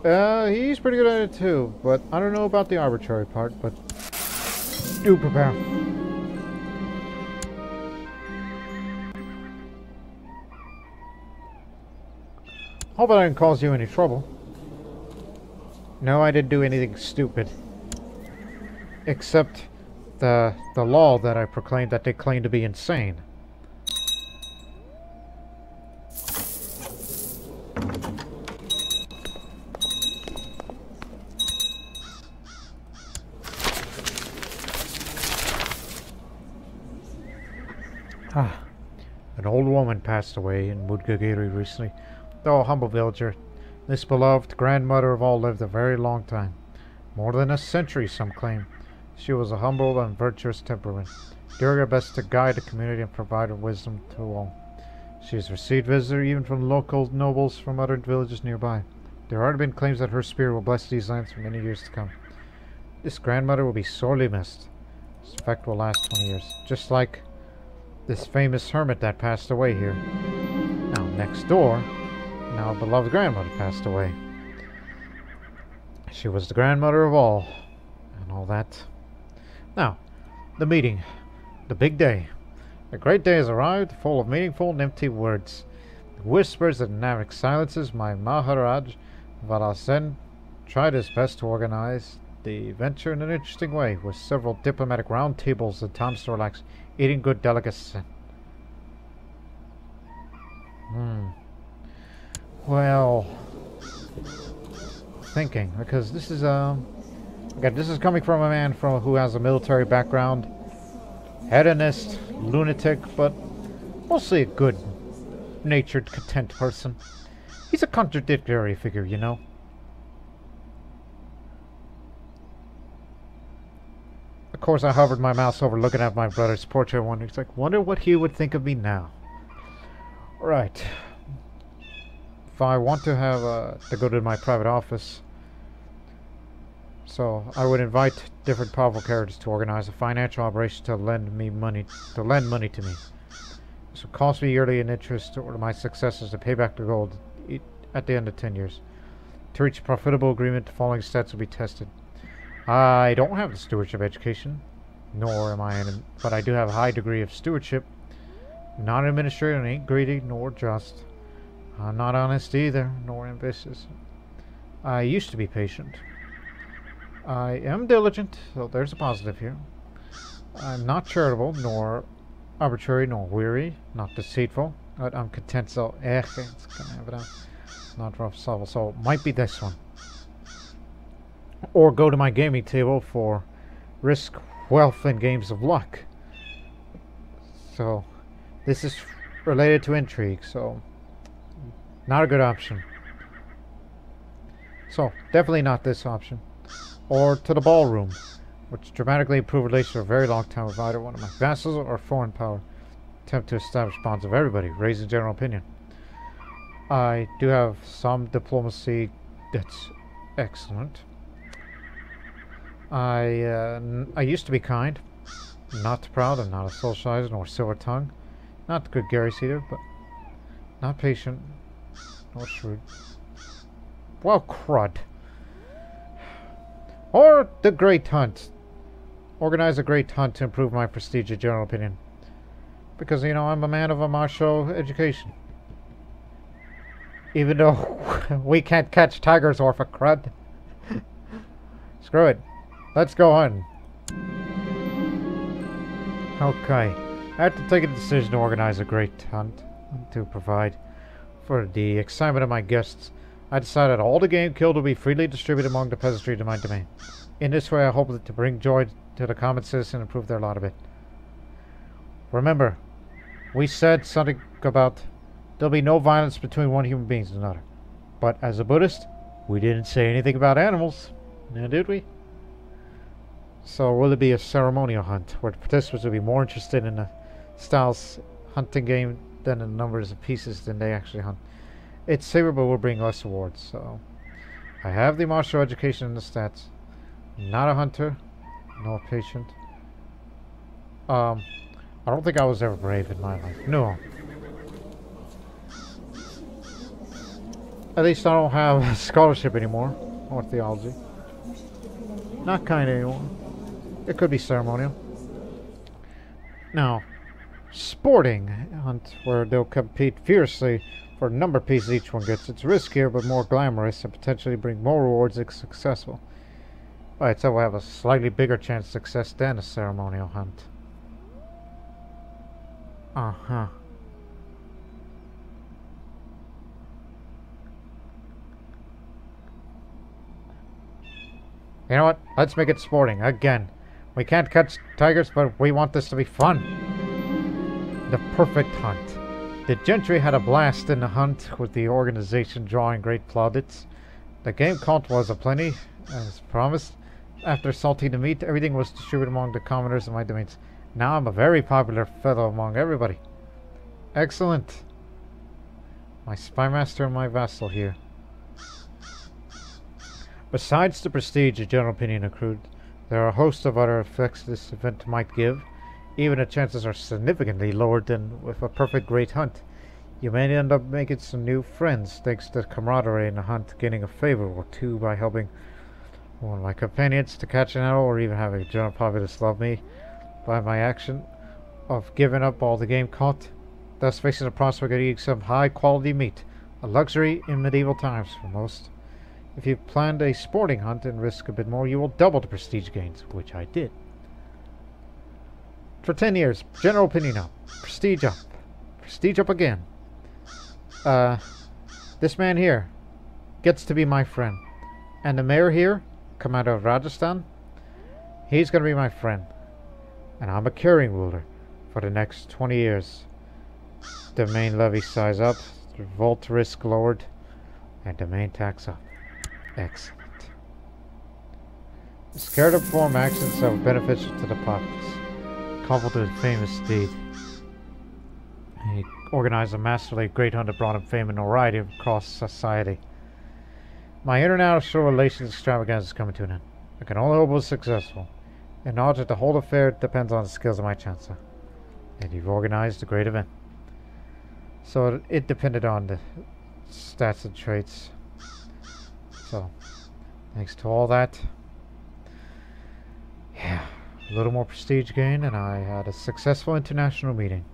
[SPEAKER 1] He's pretty good at it too, but I don't know about the arbitrary part. But do prepare. Hope I didn't cause you any trouble. No, I didn't do anything stupid. Except the law that I proclaimed that they claim to be insane. An old woman passed away in Mudgagiri recently. Though a humble villager, this beloved grandmother of all lived a very long time. More than a century, some claim. She was a humble and virtuous temperament, doing her best to guide the community and provide wisdom to all. She has received visitors even from local nobles from other villages nearby. There have been claims that her spirit will bless these lands for many years to come. This grandmother will be sorely missed. This effect will last 20 years. Just like this famous hermit that passed away here. Now, next door, now a beloved grandmother passed away. She was the grandmother of all, and all that. Now, the meeting. The big day. The great day has arrived, full of meaningful and empty words. The whispers and dynamic silences. My Maharaj Valasen tried his best to organize the venture in an interesting way, with several diplomatic round tables and times to relax, eating good delicacies. Well, thinking, because this is again, this is coming from a man who has a military background, hedonist, lunatic, but mostly a good-natured, content person. He's a contradictory figure, you know. Of course, I hovered my mouse over looking at my brother's portrait, wonder what he would think of me now. Right. If I want to have to go to my private office, so I would invite different powerful characters to organize a financial operation to lend money to me. This would cost me yearly an interest to order my successors to pay back the gold at the end of 10 years. To reach a profitable agreement, the following steps will be tested. I don't have the stewardship education, nor am I but I do have a high degree of stewardship. Not an administrator, and ain't greedy nor just. I'm not honest either, nor ambitious. I used to be patient. I am diligent, so there's a positive here. I'm not charitable, nor arbitrary, nor weary, not deceitful. But I'm content, so it's gonna have it out. Not rough, so it might be this one. Or go to my gaming table for risk, wealth, and games of luck. So, this is related to intrigue, so not a good option. So, definitely not this option. Or to the ballroom, which dramatically improve relations for a very long time with either one of my vassals or foreign power. Attempt to establish bonds of everybody, raising general opinion. I do have some diplomacy that's excellent. I used to be kind, not proud, and not a socializer nor silver tongue. Not good Gary Cedar, but not patient nor shrewd. Well, crud. Or the great hunt. Organize a great hunt to improve my prestige and general opinion. Because, you know, I'm a man of a martial education. Even though we can't catch tigers or for crud. Screw it. Let's go on. Okay. I had to take a decision to organize a great hunt to provide for the excitement of my guests. I decided all the game killed will be freely distributed among the peasantry to my domain. In this way, I hope to bring joy to the common citizen and improve their lot a bit. Remember, we said something about there'll be no violence between one human being and another. But as a Buddhist, we didn't say anything about animals. Now, did we? So will it be a ceremonial hunt, where the participants will be more interested in the styles hunting game than in the numbers of pieces than they actually hunt? It's safer, but will bring less rewards. So I have the martial education and the stats. Not a hunter, nor patient. I don't think I was ever brave in my life. No. At least I don't have scholarship anymore, or theology. Not kind anymore. It could be ceremonial. Now, sporting hunt, where they'll compete fiercely for the number of pieces each one gets. It's riskier, but more glamorous, and potentially bring more rewards if successful. Alright, so we'll have a slightly bigger chance of success than a ceremonial hunt. Uh-huh. You know what? Let's make it sporting. Again. We can't catch tigers, but we want this to be fun. The perfect hunt. The gentry had a blast in the hunt, with the organization drawing great plaudits. The game count was aplenty, as promised. After salting the meat, everything was distributed among the commoners of my domains. Now I'm a very popular fellow among everybody. Excellent. My spymaster and my vassal here. Besides the prestige and general opinion accrued, There are a host of other effects this event might give. Even the chances are significantly lower than with a perfect great hunt. You may end up making some new friends thanks to the camaraderie in the hunt, gaining a favor or two by helping one of my companions to catch an arrow, or even having a general populace love me by my action of giving up all the game caught, thus facing the prospect of eating some high quality meat, a luxury in medieval times for most. If you planned a sporting hunt and risk a bit more, you will double the prestige gains, which I did. For 10 years, general opinion up, prestige up again. This man here gets to be my friend. And the mayor here, commander of Rajasthan, he's gonna be my friend. And I'm a carrying ruler for the next 20 years. Domain levy size up, revolt risk lowered, and domain tax up. Excellent. Scared of perform actions that were beneficial to the populace. Coupled with famous deed. He organized a masterly great hunt that brought him fame and notoriety across society. My international relations extravaganza is coming to an end. I can only hope it was successful. In order that the whole affair depends on the skills of my chancellor. And you've organized a great event. So it depended on the stats and traits. So, thanks to all that, yeah, a little more prestige gain, and I had a successful international meeting.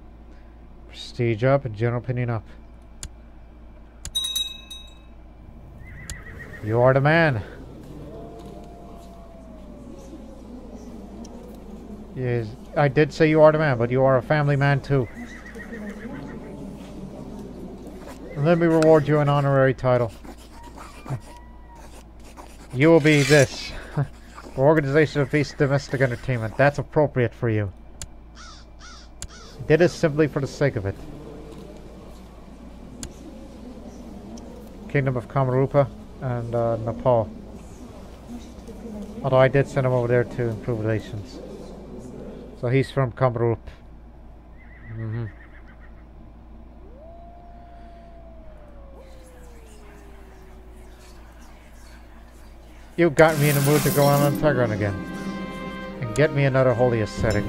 [SPEAKER 1] Prestige up and general opinion up. You are the man. Yes, I did say you are the man, but you are a family man too. And let me reward you an honorary title. You will be this. For Organization of Peace Domestic Entertainment. That's appropriate for you. I did it simply for the sake of it. Kingdom of Kamarupa and Nepal. Although I did send him over there to improve relations. So he's from Kamarup. You got me in the mood to go on a tiger run again. And get me another holy ascetic.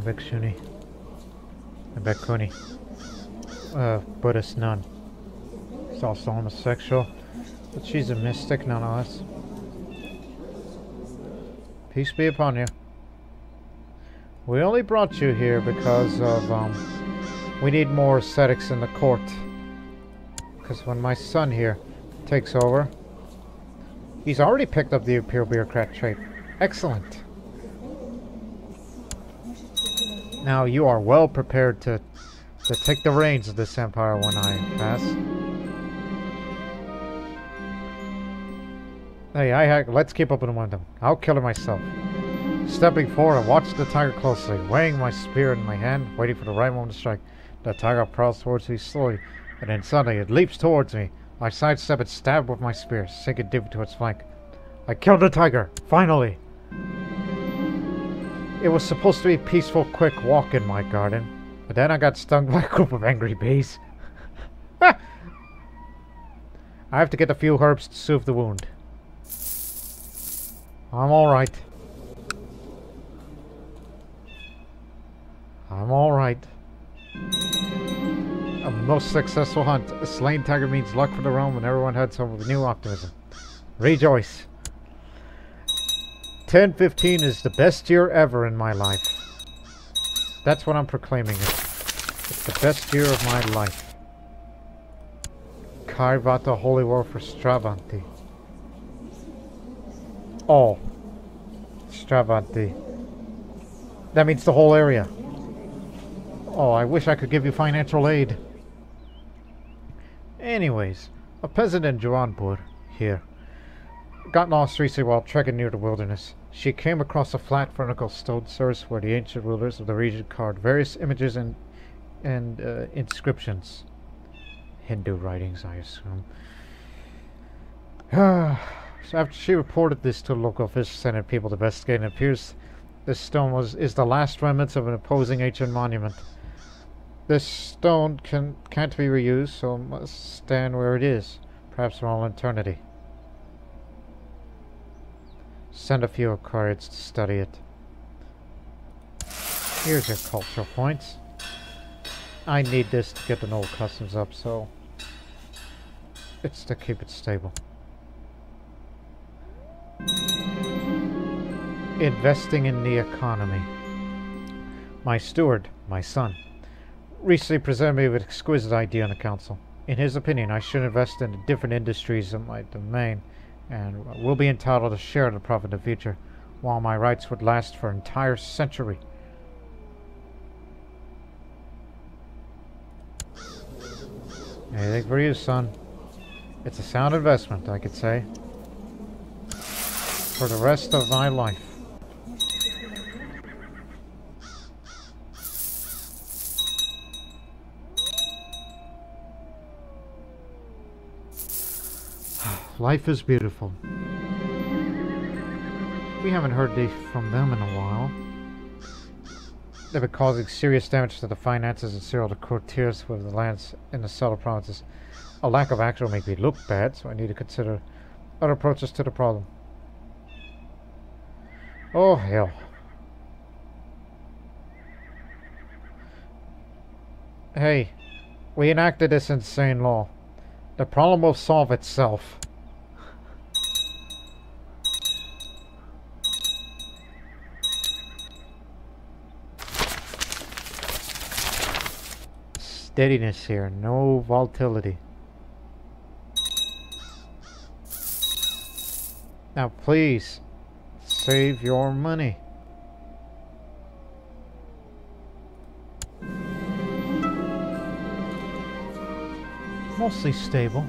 [SPEAKER 1] Bhikshuni. A Bhikkhuni. Buddhist nun. She's also homosexual. But she's a mystic nonetheless. Peace be upon you. We only brought you here because of, we need more ascetics in the court. Because when my son here takes over, he's already picked up the Imperial Bureaucrat trait. Excellent. Now you are well prepared to take the reins of this empire when I pass. Hey, let's keep up the momentum. I'll kill her myself. Stepping forward, I watch the tiger closely, weighing my spear in my hand, waiting for the right moment to strike. The tiger prowls towards me slowly, and then suddenly it leaps towards me. I sidestep and stab with my spear, sinking deep into its flank. I killed the tiger, finally! It was supposed to be a peaceful, quick walk in my garden, but then I got stung by a group of angry bees. I have to get a few herbs to soothe the wound. I'm alright. I'm alright. A most successful hunt. A slain tiger means luck for the realm, and everyone heads home with new optimism. Rejoice. 1015 is the best year ever in my life. That's what I'm proclaiming it. It's the best year of my life. Kaivata Holy War for Stravanti. All. Stravanti. That means the whole area. Oh, I wish I could give you financial aid. Anyways, a peasant in Jawanpur, here, got lost recently while trekking near the wilderness. She came across a flat vertical stone source where the ancient rulers of the region carved various images and inscriptions. Hindu writings, I assume. So after she reported this to the local officials, sending people to investigate, it appears This stone is the last remnants of an opposing ancient monument. This stone can't be reused, so it must stand where it is, perhaps for all eternity. Send a few Acarians to study it. Here's your cultural points. I need this to get the old customs up, so it's to keep it stable. Investing in the economy. My steward, my son, recently presented me with an exquisite idea on the council. In his opinion, I should invest in the different industries of my domain and will be entitled to share the profit in the future, while my rights would last for an entire century. Anything for you, son. It's a sound investment, I could say, for the rest of my life. Life is beautiful. We haven't heard from them in a while. They've been causing serious damage to the finances and several of the courtiers with the lands in the southern provinces. A lack of action will make me look bad, so I need to consider other approaches to the problem. Oh, hell. Hey, we enacted this insane law. The problem will solve itself. Steadiness here, no volatility. Now please, save your money. Mostly stable.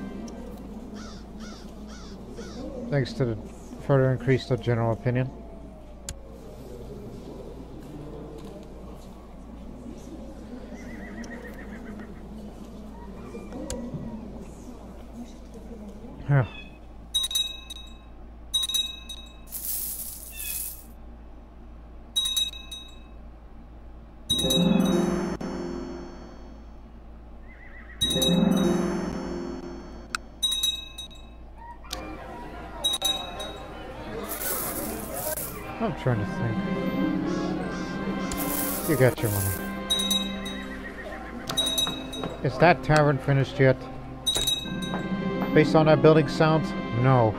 [SPEAKER 1] Thanks to the further increase of general opinion. Yeah. I'm trying to think. You got your money. Is that tavern finished yet? Based on that building sounds? No.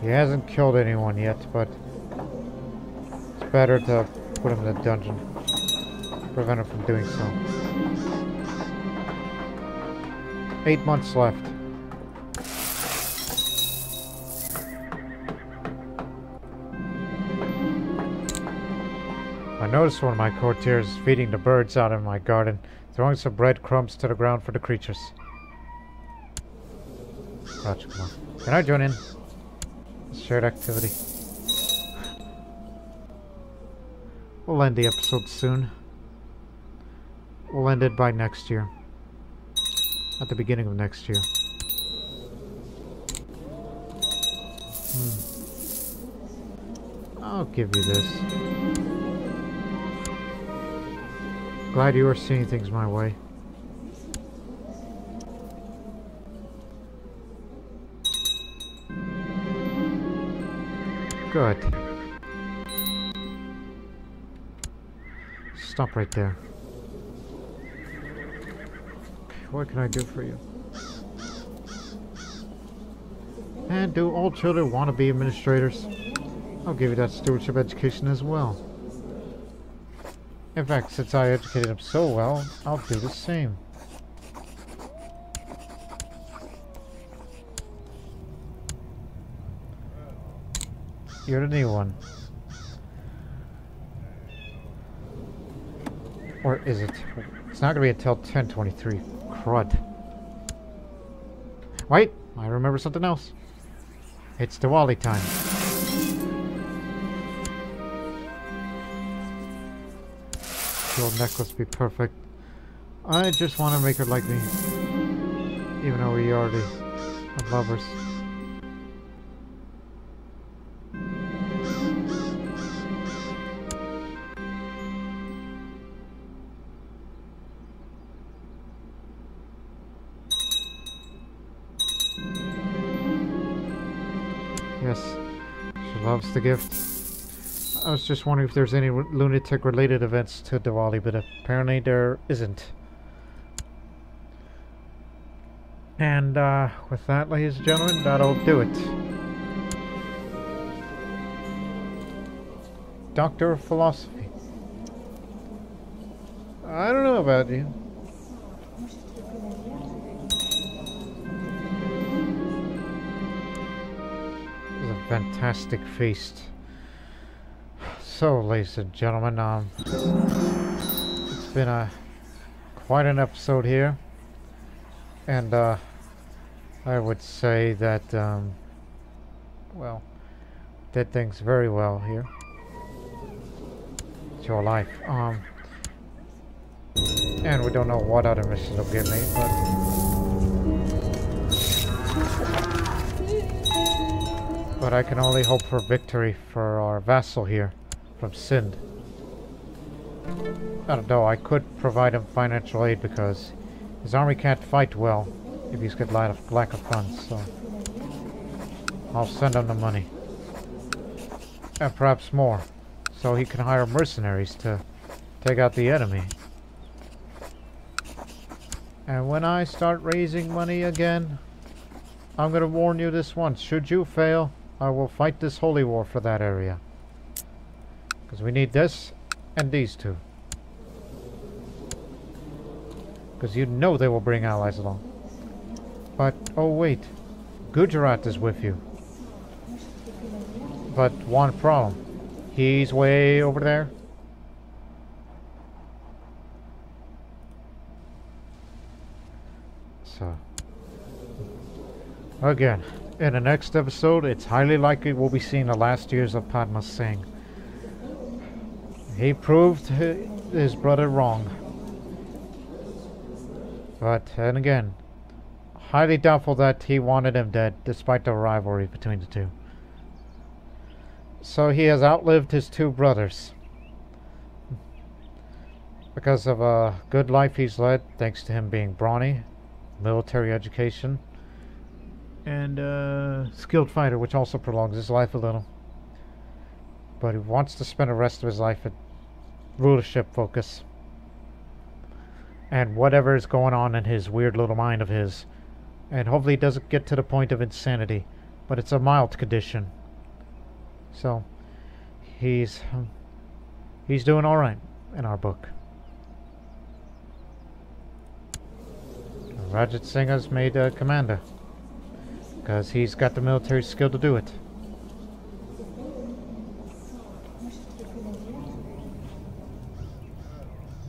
[SPEAKER 1] He hasn't killed anyone yet, but it's better to put him in the dungeon. Prevent him from doing so. 8 months left. I noticed one of my courtiers feeding the birds out in my garden, throwing some breadcrumbs to the ground for the creatures. Gotcha, come on. Can I join in? Shared activity. We'll end the episode soon. We'll end it by next year. At the beginning of next year. I'll give you this. Glad you are seeing things my way. Good. Stop right there. What can I do for you? And do all children want to be administrators? I'll give you that stewardship education as well. In fact, since I educated them so well, I'll do the same. You're the new one. Or is it? It's not going to be until 10:23. Crud. Wait, I remember something else. It's Diwali time. Jewel necklace be perfect. I just want to make her like me. Even though we already of lovers. Yes, she loves the gift. I was just wondering if there's any lunatic-related events to Diwali, but apparently there isn't. And with that, ladies and gentlemen, that'll do it. Doctor of Philosophy. I don't know about you. It was a fantastic feast. So, ladies and gentlemen, it's been quite an episode here, and I would say that well, did things very well here. It's your life, and we don't know what other missions will give me, but I can only hope for victory for our vassal here from Sind. I don't know, I could provide him financial aid because his army can't fight well if he's got lack of funds, so I'll send him the money. And perhaps more, so he can hire mercenaries to take out the enemy. And when I start raising money again, I'm gonna warn you this once, should you fail, I will fight this holy war for that area. Because we need this and these two. Because you know they will bring allies along. But, oh wait, Gujarat is with you. But one problem. He's way over there. So, again, in the next episode, it's highly likely we'll be seeing the last years of Padma Singh. He proved his brother wrong. But, and again, highly doubtful that he wanted him dead, despite the rivalry between the two. So he has outlived his two brothers. Because of a good life he's led, thanks to him being brawny, military education, and skilled fighter, which also prolongs his life a little. But he wants to spend the rest of his life at rulership focus. And whatever is going on in his weird little mind of his. And hopefully it doesn't get to the point of insanity. But it's a mild condition. So, he's doing alright in our book. Rajat Singh has made a commander. Because he's got the military skill to do it.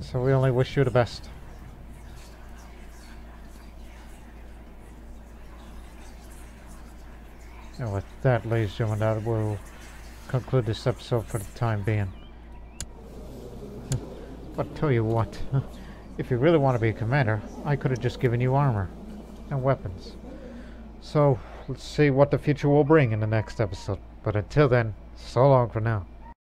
[SPEAKER 1] So we only wish you the best. And with that, ladies and gentlemen, that will conclude this episode for the time being. But tell you what, if you really want to be a commander, I could have just given you armor and weapons. So, let's see what the future will bring in the next episode. But until then, so long for now.